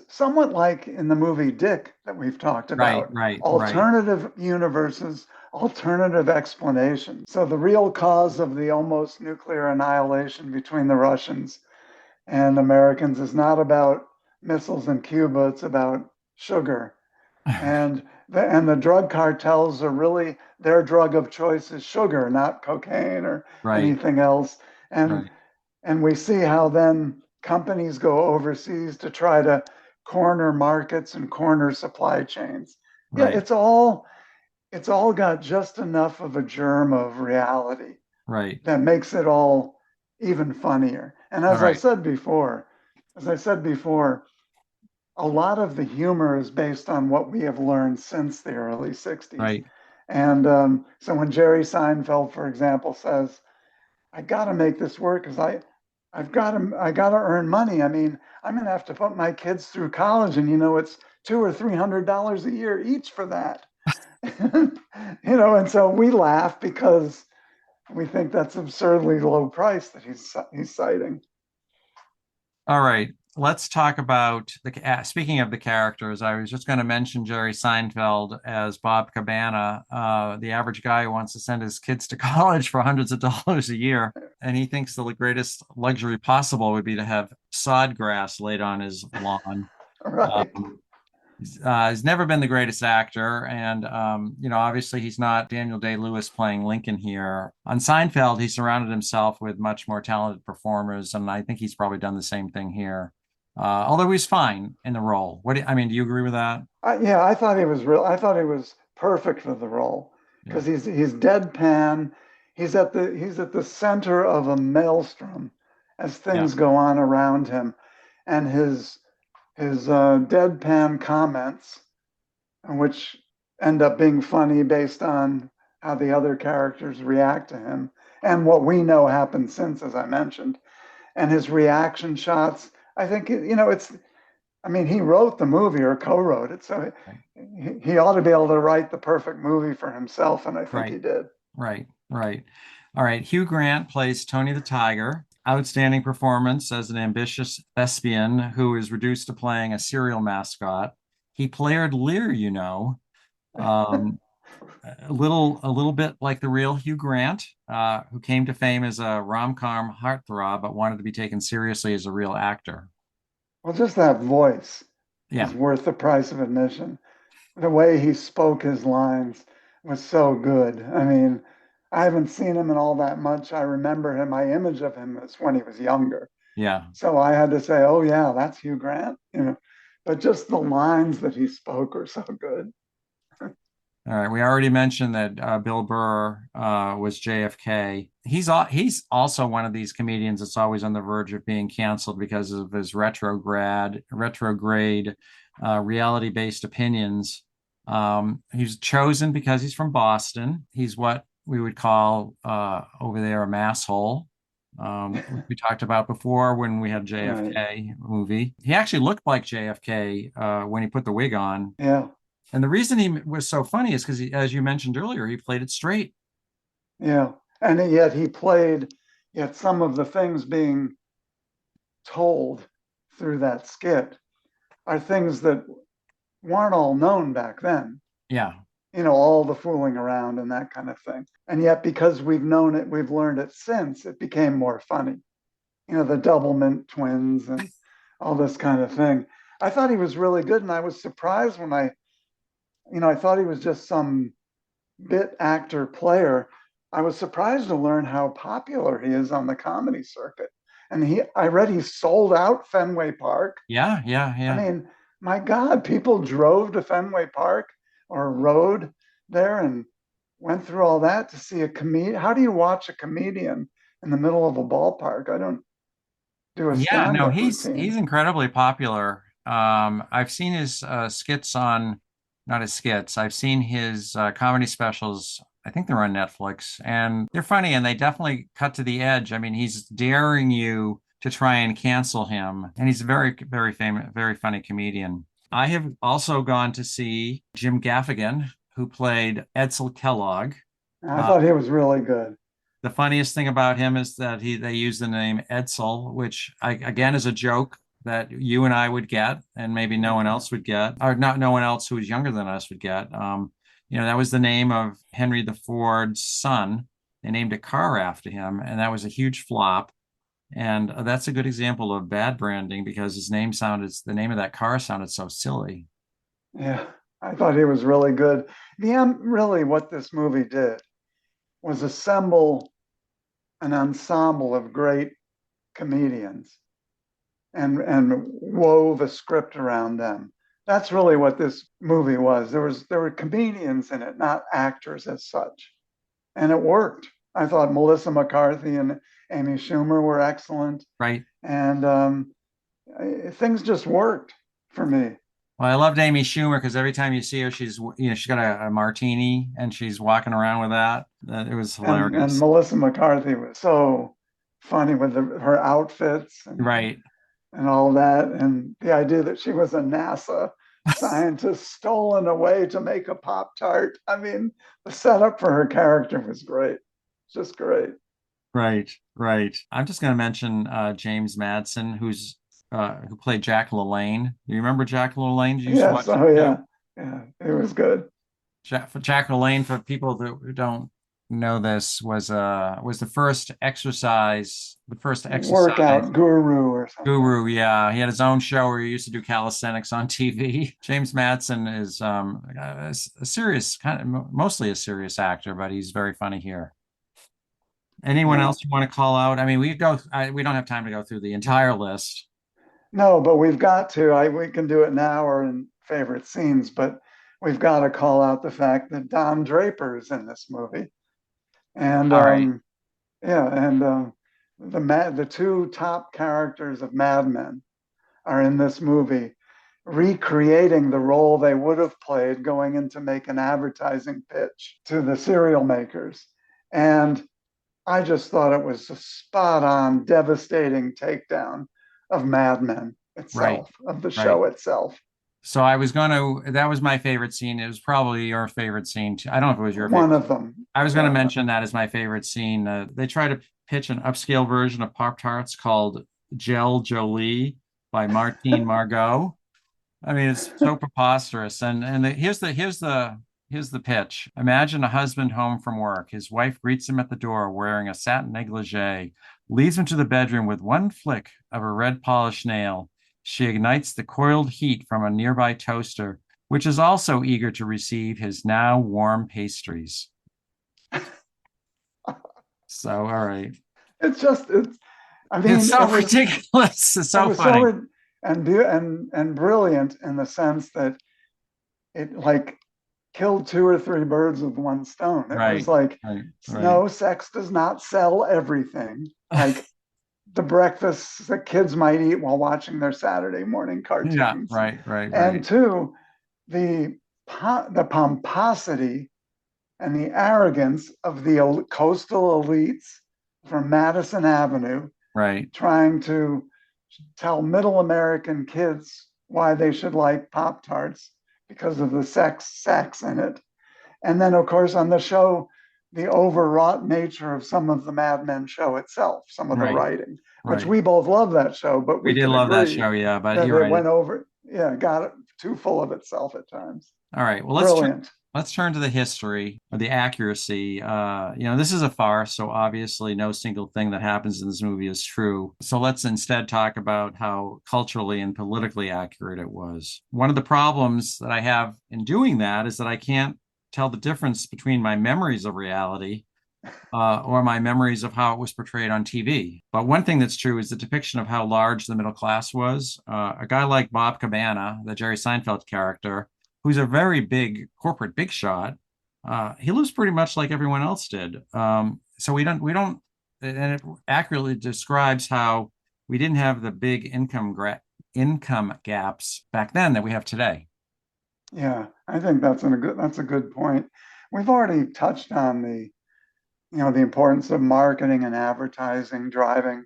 somewhat like in the movie Dick that we've talked right, about. right, right, Alternative universes, alternative explanations. So the real cause of the almost nuclear annihilation between the Russians and Americans is not about missiles in Cuba, it's about sugar. And the drug cartels are really their drug of choice is sugar, not cocaine or right, anything else. And right, and we see how then companies go overseas to try to corner markets and corner supply chains. Yeah, right, it's all got just enough of a germ of reality right. that makes it all even funnier. And All right, as I said before, a lot of the humor is based on what we have learned since the early 60s. right. And so when Jerry Seinfeld, for example, says, I got to make this work because I got to earn money. I mean, I'm going to have to put my kids through college, and it's $200 or $300 a year each for that. And so we laugh because we think that's absurdly low price that he's citing. All right. let's talk about speaking of the characters. I was just going to mention Jerry Seinfeld as Bob Cabana, the average guy who wants to send his kids to college for hundreds of dollars a year, and he thinks the greatest luxury possible would be to have sod grass laid on his lawn. Right. Um, he's never been the greatest actor, and obviously he's not Daniel Day-Lewis playing Lincoln here. On Seinfeld, he surrounded himself with much more talented performers, and I think he's probably done the same thing here. Although he's fine in the role. I mean, do you agree with that? Yeah, I thought he was real. I thought he was perfect for the role Yeah, because he's deadpan. He's at the center of a maelstrom as yeah, things go on around him, and his deadpan comments, which end up being funny based on how the other characters react to him and what we know happened since, as I mentioned, and his reaction shots. I think it's. I mean, he wrote the movie or co-wrote it, so right, he ought to be able to write the perfect movie for himself, and I think he right, did. right, right. All right. Hugh Grant plays Tony the Tiger. Outstanding performance as an ambitious thespian who is reduced to playing a cereal mascot. He played Lear, um, a little bit like the real Hugh Grant, who came to fame as a rom-com heartthrob, but wanted to be taken seriously as a real actor. Well, just that voice Yeah, is worth the price of admission. The way he spoke his lines was so good. I mean, I haven't seen him in all that much. I remember him. My image of him is when he was younger. yeah. So I had to say, "Oh yeah, that's Hugh Grant." But just the lines that he spoke are so good. All right. We already mentioned that Bill Burr was JFK. He's also one of these comedians that's always on the verge of being canceled because of his retrograde, reality-based opinions. He's chosen because he's from Boston. He's what we would call over there a masshole. We talked about before when we had Right. JFK movie. He actually looked like JFK when he put the wig on. Yeah. And the reason he was so funny is because, as you mentioned earlier, he played it straight. Yeah. And yet yet some of the things being told through that skit are things that weren't all known back then. Yeah, All the fooling around and that kind of thing. And yet, because we've known it, we've learned it since, it became more funny. The Doublemint twins and all this kind of thing. I thought he was really good, and I was surprised when I thought he was just some bit actor player. I was surprised to learn how popular he is on the comedy circuit. And I read he sold out Fenway Park. yeah, yeah, I yeah. mean, my God, people drove to Fenway Park or rode there and went through all that to see a comedian. How do you watch a comedian in the middle of a ballpark? I don't do a Yeah, no, stand-up he's routine. incredibly popular. I've seen his skits on, not his skits. I've seen his comedy specials. I think they're on Netflix, and they're funny, and they definitely cut to the edge. I mean, he's daring you to try and cancel him, and he's a very, very famous, very funny comedian. I have also gone to see Jim Gaffigan, who played Edsel Kellogg. I Uh, thought he was really good. the funniest thing about him is that they use the name Edsel, which again is a joke that you and I would get, and maybe no one else would get, or not no one else who was younger than us would get. That was the name of Henry the Ford's son. They named a car after him, and that was a huge flop. And that's a good example of bad branding because the name of that car sounded so silly. Yeah, I thought he was really good. Really, what this movie did was assemble an ensemble of great comedians and wove a script around them. That's really what this movie was. There were comedians in it, not actors as such, and it worked. I thought Melissa McCarthy and Amy Schumer were excellent, Right. and things just worked for me. Well, I loved Amy Schumer because every time you see her, she's got a martini and she's walking around with that. It was And hilarious. Melissa McCarthy was so funny with her outfits Right. and all that, and the idea that she was a NASA scientist stolen away to make a Pop Tart. I mean, the setup for her character was great, just great. Right. Right. I'm just going to mention James Madsen, who's who played Jack LaLanne. Do you remember Jack LaLanne? Did you used to Yes. watch the Oh, show? yeah. Yeah. It was good. Jack LaLanne, for people who don't know this, was the first exercise Workout guru or something. guru. Yeah, he had his own show where he used to do calisthenics on TV. James Madsen is a serious kind of mostly a serious actor, but he's very funny here. Anyone Yeah. else you want to call out? I mean, we don't have time to go through the entire list. No, but we've got to. We can do it now or in favorite scenes, but we've got to call out the fact that Don Draper is in this movie. And All right. yeah, and the two top characters of Mad Men are in this movie, recreating the role they would have played going in to make an advertising pitch to the cereal makers. And I just thought it was a spot on, devastating takedown of Mad Men Right. itself, of the Right. show itself. So that was my favorite scene. It was probably your favorite scene too. I don't know if it was your One favorite. of them. I was going to Yeah. mention that as my favorite scene. They try to pitch an upscale version of Pop Tarts called Gel Jolie by Martine Margot. I mean, it's so preposterous. Here's the pitch. Imagine a husband home from work. His wife greets him at the door wearing a satin negligee, leads him to the bedroom with one flick of a red polished nail. She ignites the coiled heat from a nearby toaster, which is also eager to receive his now warm pastries. So, all right. It's just, I It's mean, so ridiculous. It's so it was funny. and brilliant in the sense that it like killed two or three birds with one stone. It Right, was like, right, no, right. sex does not sell everything. Like the breakfasts that kids might eat while watching their Saturday morning Yeah, cartoons. right, right, And right. two, the the pomposity and the arrogance of the coastal elites from Madison Avenue Right, trying to tell middle American kids why they should like Pop Tarts because of the sex in it. And then, of course, on the show, the overwrought nature of some of the Mad Men show itself, some of the right, writing, which right. we both love that show, but We we did can love that agree show, yeah, but that you're it right. went over, yeah, got it too full of itself at times. All right. Well, Brilliant. let's turn to the history or the accuracy. This is a farce, so obviously no single thing that happens in this movie is true. So let's instead talk about how culturally and politically accurate it was. One of the problems that I have in doing that is that I can't tell the difference between my memories of reality or my memories of how it was portrayed on TV. But one thing that's true is the depiction of how large the middle class was. A guy like Bob Cabana, the Jerry Seinfeld character, who's a very big corporate big shot, he lives pretty much like everyone else did. So we don't, and it accurately describes how we didn't have the big income gaps back then that we have today. Yeah, I think that's a good point. We've already touched on the importance of marketing and advertising driving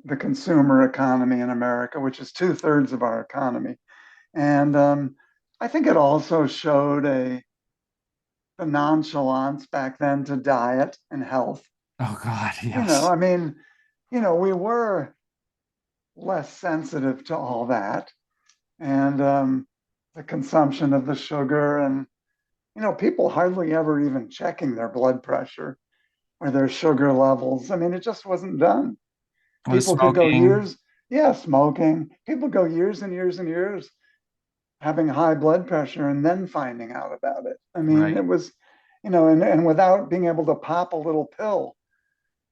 the consumer economy in America, which is two-thirds of our economy. And I think it also showed the nonchalance back then to diet and health. Oh God, yes. I mean, we were less sensitive to all that. And the consumption of the sugar and, people hardly ever even checking their blood pressure or their sugar levels. I mean, it just wasn't done. Was People could go smoking. years, yeah, smoking. People go years and years and years having high blood pressure and then finding out about it. I mean, Right, it was, and without being able to pop a little pill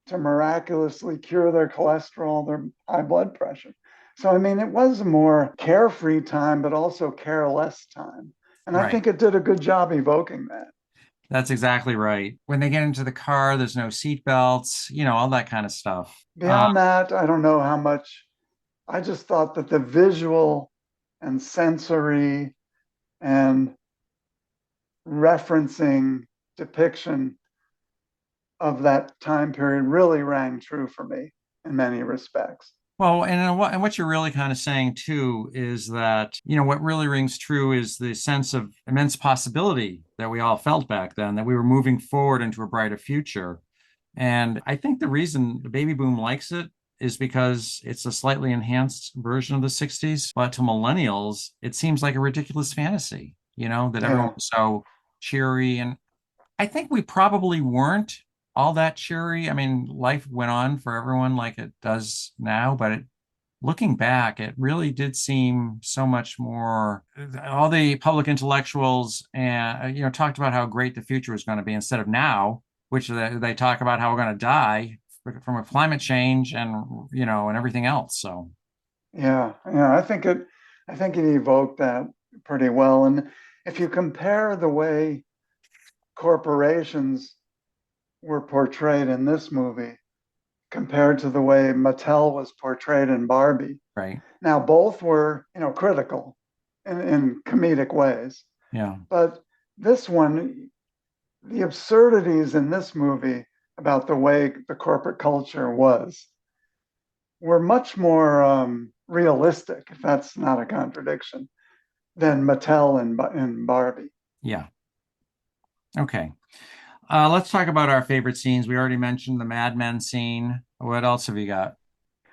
to miraculously cure their cholesterol, their high blood pressure. So, I mean, it was a more carefree time, but also careless time. And I right. think it did a good job evoking that. That's exactly right. When they get into the car, there's no seat belts, all that kind of stuff. Beyond that, I don't know how much. I just thought that the visual and sensory and referencing depiction of that time period really rang true for me in many respects. Well, and what you're really kind of saying too is that, what really rings true is the sense of immense possibility that we all felt back then, that we were moving forward into a brighter future. And I think the reason the baby boom likes it is because it's a slightly enhanced version of the 60s, but to millennials, it seems like a ridiculous fantasy, that everyone Yeah. was so cheery. And I think we probably weren't all that cheery. I mean, life went on for everyone like it does now, but looking back, it really did seem so much more. All the public intellectuals and talked about how great the future was going to be instead of now, which they talk about how we're going to die from a climate change and everything else. So Yeah. Yeah. I think it evoked that pretty well. And if you compare the way corporations were portrayed in this movie compared to the way Mattel was portrayed in Barbie. right, Now, both were, critical in comedic ways, yeah, but this one, the absurdities in this movie about the way the corporate culture were much more realistic, if that's not a contradiction, than Mattel and Barbie. yeah. Okay. Let's talk about our favorite scenes. We already mentioned the Mad Men scene. What else have you got?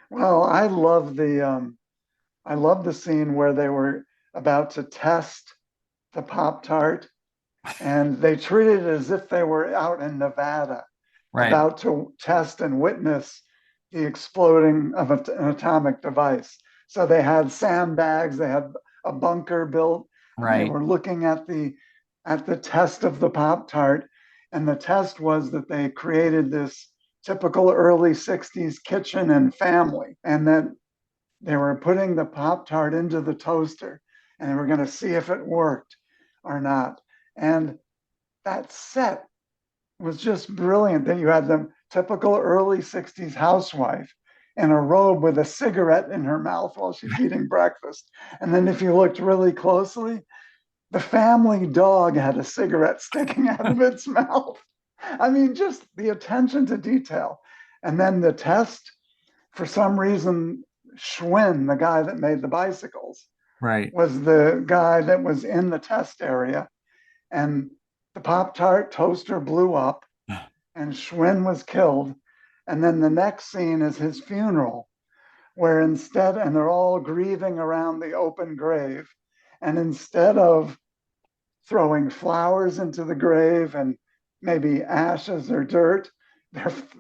Well, I love the scene where they were about to test the Pop Tart, and they treated it as if they were out in Nevada, Right, about to test and witness the exploding of an atomic device. So they had sandbags, they had a bunker built, and they right, were looking at the test of the Pop Tart. And the test was that they created this typical early 60s kitchen and family, and then they were putting the Pop Tart into the toaster and they were going to see if it worked or not. And that set was just brilliant. That you had the typical early 60s housewife in a robe with a cigarette in her mouth while she's eating breakfast. And then if you looked really closely, the family dog had a cigarette sticking out of its mouth. I mean, just the attention to detail. And then the test, for some reason, Schwinn, the guy that made the bicycles, right. was the guy that was in the test area. And the Pop Tart toaster blew up, and Schwinn was killed. And then the next scene is his funeral, where and they're all grieving around the open grave. And instead of throwing flowers into the grave and maybe ashes or dirt,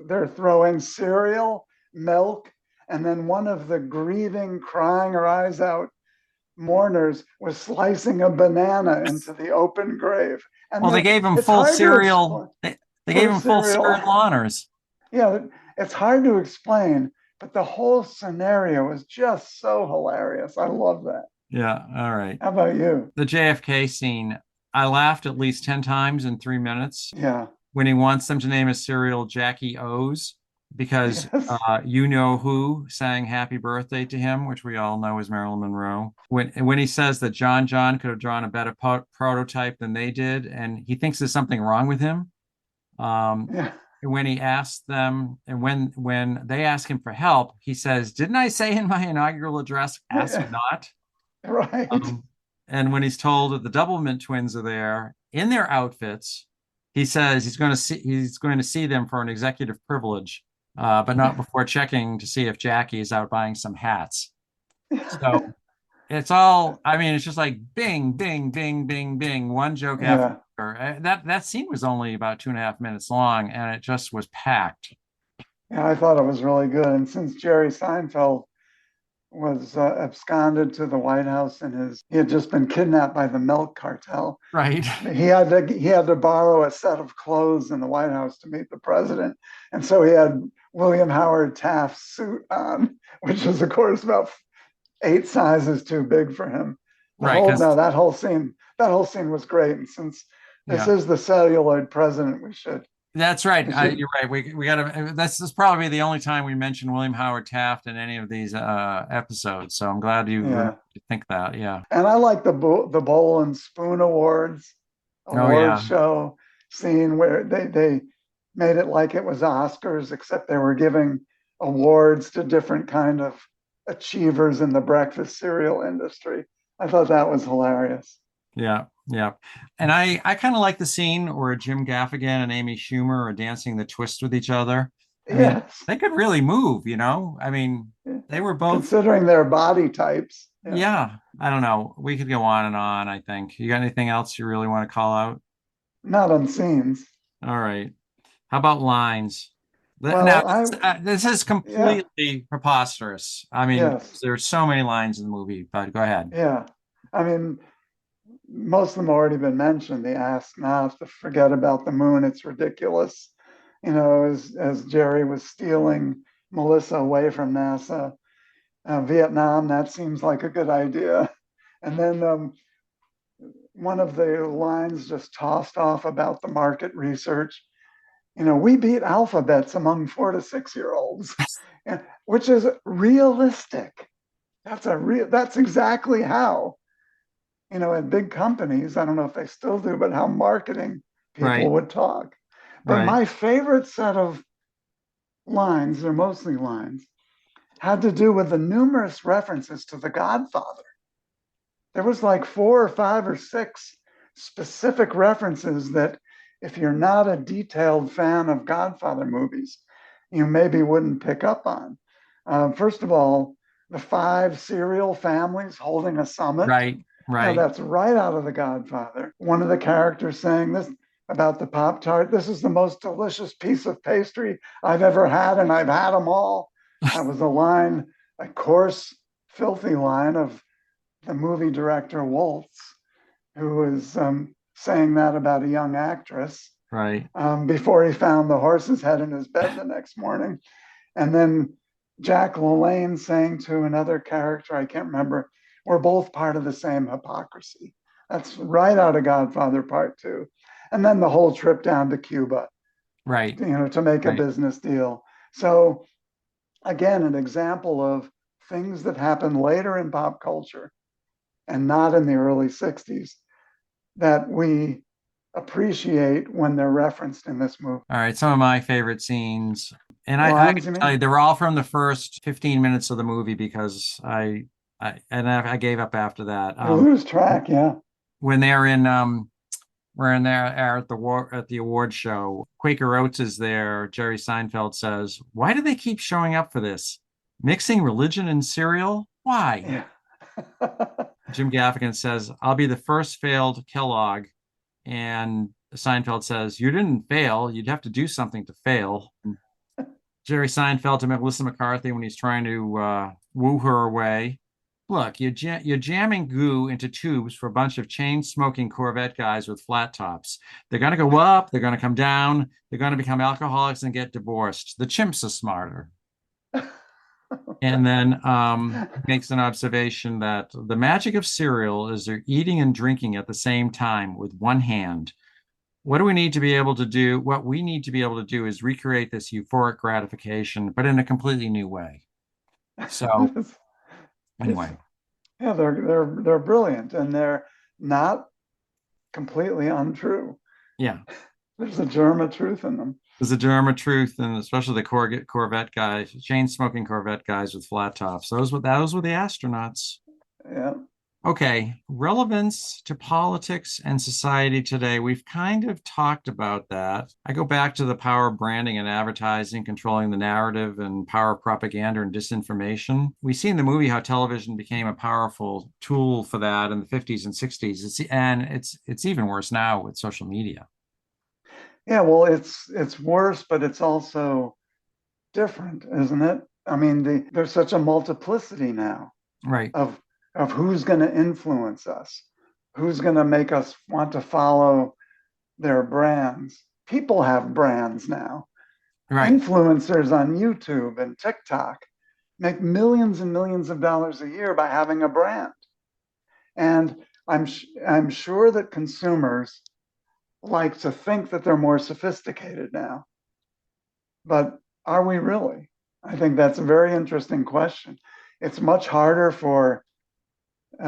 they're throwing cereal, milk, and then one of the grieving, crying her eyes out mourners was slicing a banana into the open grave. And Well, they gave him it's full hard to cereal. explain. They gave Full him full cereal. cereal honors. Yeah, it's hard to explain, but the whole scenario is just so hilarious. I love that. Yeah. All right. How about you? The JFK scene, I laughed at least 10 times in 3 minutes Yeah. when he wants them to name his cereal Jackie O's because Yes. you know who sang happy birthday to him, which we all know is Marilyn Monroe. When he says that John could have drawn a better prototype than they did, and he thinks there's something wrong with him. Um, Yeah. when he asked them, and when they ask him for help, he says, "Didn't I say in my inaugural address, ask not?" Right. Um, and when he's told that the Doublemint twins are there in their outfits, he says he's going to see them for an executive privilege, but not before checking to see if Jackie is out buying some hats. So it's all. I mean, it's just like bing, bing, bing, bing, bing, one joke after Yeah. another. That scene was only about 2.5 minutes long, and it just was packed. Yeah, I thought it was really good. And since Jerry Seinfeld was absconded to the White House and he had just been kidnapped by the milk cartel, Right. he had to borrow a set of clothes in the White House to meet the president, and so he had William Howard Taft's suit on, which is of course about 8 sizes too big for him. The Right. whole Because no, that whole scene was great. And since this yeah. is the celluloid president, we should That's right. we should You're right. We got to. This is probably the only time we mention William Howard Taft in any of these episodes. So I'm glad you yeah. remembered to think that. Yeah. And I like the bowl and spoon awards Oh award yeah. show scene where they made it like it was Oscars, except they were giving awards to different kind of achievers in the breakfast cereal industry. I thought that was hilarious. Yeah. Yeah. And I kind of like the scene where Jim Gaffigan and Amy Schumer are dancing the twist with each other. I mean, Yes. they could really move, you know? I mean, they were both, Considering their body types. Yeah. yeah, I don't know. We could go on and on, I think. You got anything else you really want to call out? Not on scenes. All right. How about lines? Now, Well, this is yeah, completely preposterous. I mean, yes, there's so many lines in the movie, but go ahead. yeah. I mean, most of them already been mentioned. The ask not, the forget about the moon. It's ridiculous. As Jerry was stealing Melissa away from NASA, Vietnam, that seems like a good idea. And then one of the lines just tossed off about the market research. We beat alphabets among 4 to 6 year olds, which is realistic. That's exactly how, at big companies, I don't know if they still do, but how marketing people Right, would talk. But right, my favorite set of lines, they're mostly lines, had to do with the numerous references to The Godfather. There was like 4 or 5 or 6 specific references that if you're not a detailed fan of Godfather movies, you maybe wouldn't pick up on. First of all, the 5 cereal families holding a summit. right, right. That's right out of The Godfather. One of the characters saying this about the Pop Tart, this is the most delicious piece of pastry I've ever had, and I've had them all. That was a coarse, filthy line of the movie director Waltz, who was saying that about a young actress Right. before he found the horse's head in his bed the next morning. And then Jack LaLanne saying to another character, I can't remember, we're both part of the same hypocrisy. That's right out of Godfather Part 2. And then the whole trip down to Cuba, Right. to make a Right. business deal. So again, an example of things that happen later in pop culture and not in the early 60s that we appreciate when they're referenced in this movie. All right. Some of my favorite scenes. And I Lines, can you tell mean? you, they were all from the first 15 minutes of the movie because I gave up after that. You lose track, yeah. When they're in we're in there at the award show. Quaker Oats is there. Jerry Seinfeld says, "Why do they keep showing up for this? Mixing religion and cereal? Why?" Yeah. Jim Gaffigan says, "I'll be the first failed Kellogg." And Seinfeld says, "You didn't fail. You'd have to do something to fail." Jerry Seinfeld to Melissa McCarthy when he's trying to woo her away. Look, you're jamming goo into tubes for a bunch of chain smoking Corvette guys with flat tops. They're going to go up, they're going to come down, they're going to become alcoholics and get divorced. The chimps are smarter. And then makes an observation that the magic of cereal is they're eating and drinking at the same time with one hand. What do we need to be able to do? What we need to be able to do is recreate this euphoric gratification, but in a completely new way. So it's, it's, anyway, yeah, they're brilliant, and they're not completely untrue. yeah. There's a germ of truth in them. There's a germ of truth, and especially the Corvette guys, chain smoking Corvette guys with flat tops. Those were the astronauts. Yeah. Okay, relevance to politics and society today. We've kind of talked about that. I go back to the power of branding and advertising, controlling the narrative, and power of propaganda and disinformation. We see in the movie how television became a powerful tool for that in the 50s and 60s. It's even worse now with social media. Yeah, well, it's worse, but it's also different, isn't it? I mean, there's such a multiplicity now Right, of who's going to influence us, who's going to make us want to follow their brands. People have brands now. right, Influencers on YouTube and TikTok make millions and millions of dollars a year by having a brand. And I'm sure that consumers like to think that they're more sophisticated now. But are we really? I think that's a very interesting question. It's much harder for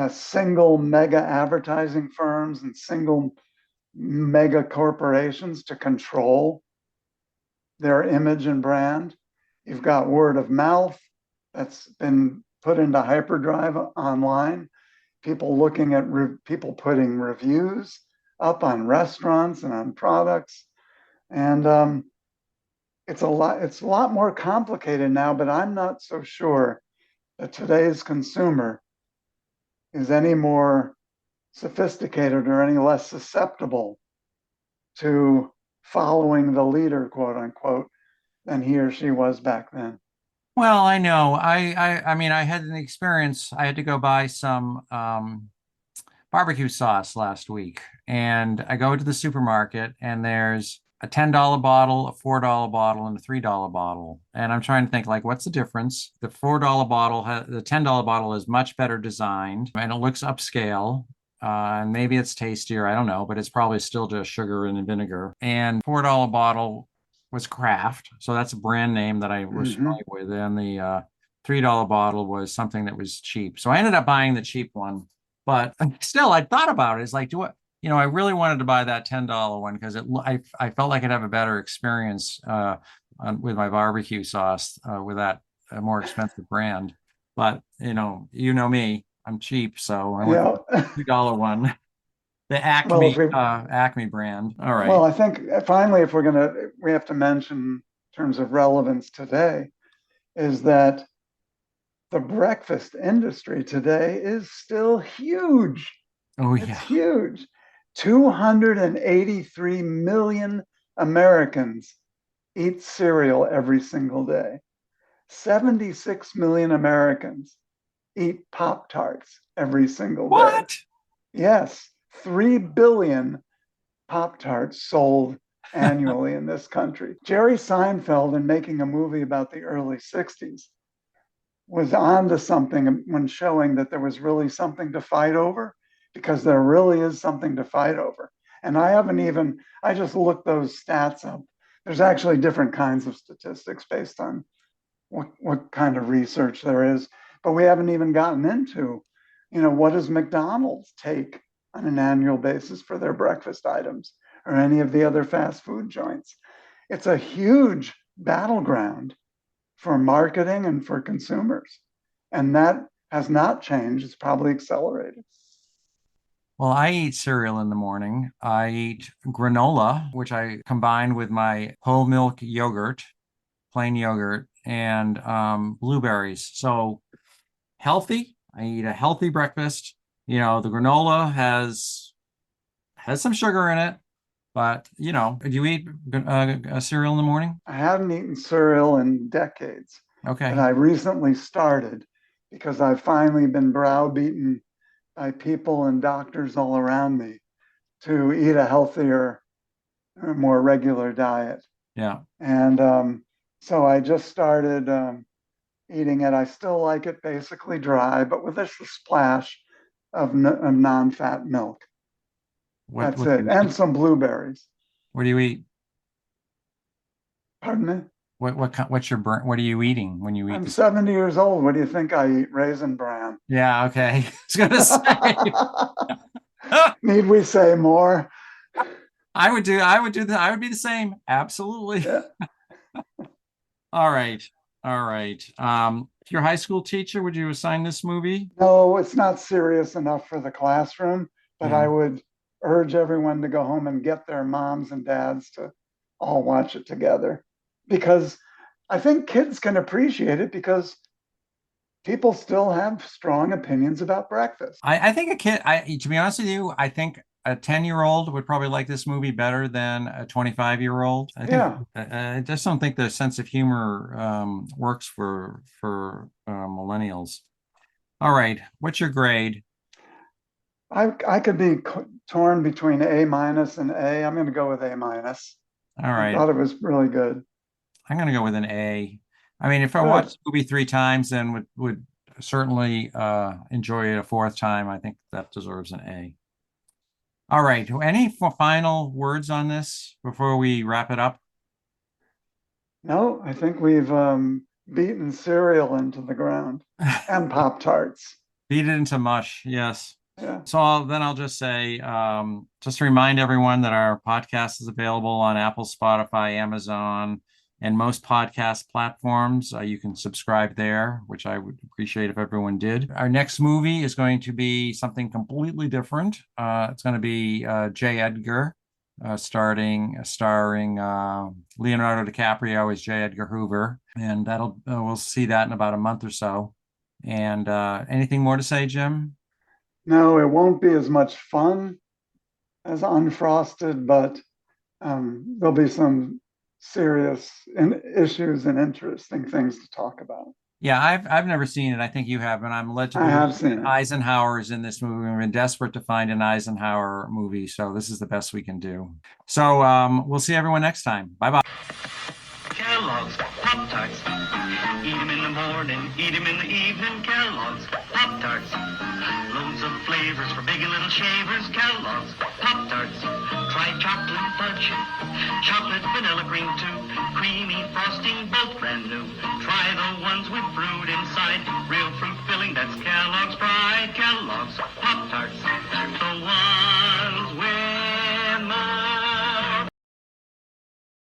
single mega advertising firms and single mega corporations to control their image and brand. You've got word of mouth that's been put into hyperdrive online. People looking at people putting reviews up on restaurants and on products. And it's a lot more complicated now, but I'm not so sure that today's consumer is any more sophisticated or any less susceptible to following the leader, quote unquote, than he or she was back then. Well, I know. I mean, I had an experience. I had to go buy some barbecue sauce last week, and I go to the supermarket, and there's a $10 bottle, a $4 bottle, and a $3 bottle. And I'm trying to think, like, what's the difference? The $4 bottle, the $10 bottle is much better designed, and it looks upscale. And maybe it's tastier, I don't know, but it's probably still just sugar and vinegar. And $4 bottle was Kraft, so that's a brand name that I was Mm-hmm. familiar with. And the $3 bottle was something that was cheap. So I ended up buying the cheap one. But still, I thought about it. It's like, I really wanted to buy that $10 one because I felt like I'd have a better experience with my barbecue sauce with that more expensive brand. But me, I'm cheap, so I went for Yeah. the $2 one, the Well, if we Acme brand. All well, right. I think finally, if we have to mention in terms of relevance today, is that the breakfast industry today is still huge. Oh It's yeah. huge. 283 million Americans eat cereal every single day. 76 million Americans eat Pop Tarts every single day. What? Yes, 3 billion Pop Tarts sold annually in this country. Jerry Seinfeld, in making a movie about the early 60s, was onto something when showing that there was really something to fight over, because there really is something to fight over. And I just looked those stats up. There's actually different kinds of statistics based on what kind of research there is, but we haven't even gotten into, what does McDonald's take on an annual basis for their breakfast items, or any of the other fast food joints. It's a huge battleground for marketing and for consumers. And that has not changed. It's probably accelerated. Well, I eat cereal in the morning. I eat granola, which I combine with my whole milk yogurt, plain yogurt, and blueberries. So healthy. I eat a healthy breakfast. The granola has some sugar in it, but do you eat a cereal in the morning? I haven't eaten cereal in decades, but Okay. I recently started because I've finally been browbeaten by people and doctors all around me to eat a healthier, more regular diet. Yeah. And so I just started eating it. I still like it basically dry, but with just a splash of non-fat milk. What That's what do it. you And eat? some blueberries. What do you eat? Pardon me? What are you eating when you eat I'm this? 70 years old. What do you think I eat? Raisin bran. Yeah, okay. I was gonna say. Need we say more? I would be the same. Absolutely. Yeah. All right. All right. If you're a high school teacher, would you assign this movie? No, it's not serious enough for the classroom, but I Yeah. would urge everyone to go home and get their moms and dads to all watch it together, because I think kids can appreciate it, because people still have strong opinions about breakfast. I think a kid, to be honest with you, I think a 10-year-old would probably like this movie better than a 25-year-old. I think Yeah, I just don't think the sense of humor works for millennials. All right. What's your grade? I could be torn between A minus and A. I'm going to go with A minus. All I right. thought it was really good. I'm gonna go with an A. I mean, if I Good. watched the movie 3 times, then would certainly enjoy it a fourth time. I think that deserves an A. All right. Any final words on this before we wrap it up? No, I think we've beaten cereal into the ground and Pop Tarts. Beat it into mush. Yes. Yeah. So I'll just say, just to remind everyone that our podcast is available on Apple, Spotify, Amazon, and most podcast platforms. You can subscribe there, which I would appreciate if everyone did. Our next movie is going to be something completely different. It's going to be J. Edgar. starring Leonardo DiCaprio as J. Edgar Hoover, and that'll we'll see that in about a month or so. And anything more to say, Jim? No, it won't be as much fun as Unfrosted, but there'll be some serious issues and interesting things to talk about. Yeah, I've never seen it. I think you have, and I'm led to I believe have seen it. Eisenhower is in this movie. We've been desperate to find an Eisenhower movie, so this is the best we can do. So we'll see everyone next time. Bye bye. Kellogg's Pop-Tarts. Eat 'em in the morning, eat 'em in the evening. Kellogg's Pop-Tarts. Loads of flavors for big and little shavers. Kellogg's Pop-Tarts. Try chocolate fudge, chocolate vanilla cream too. Creamy frosting, both brand new. Try the ones with fruit inside. Real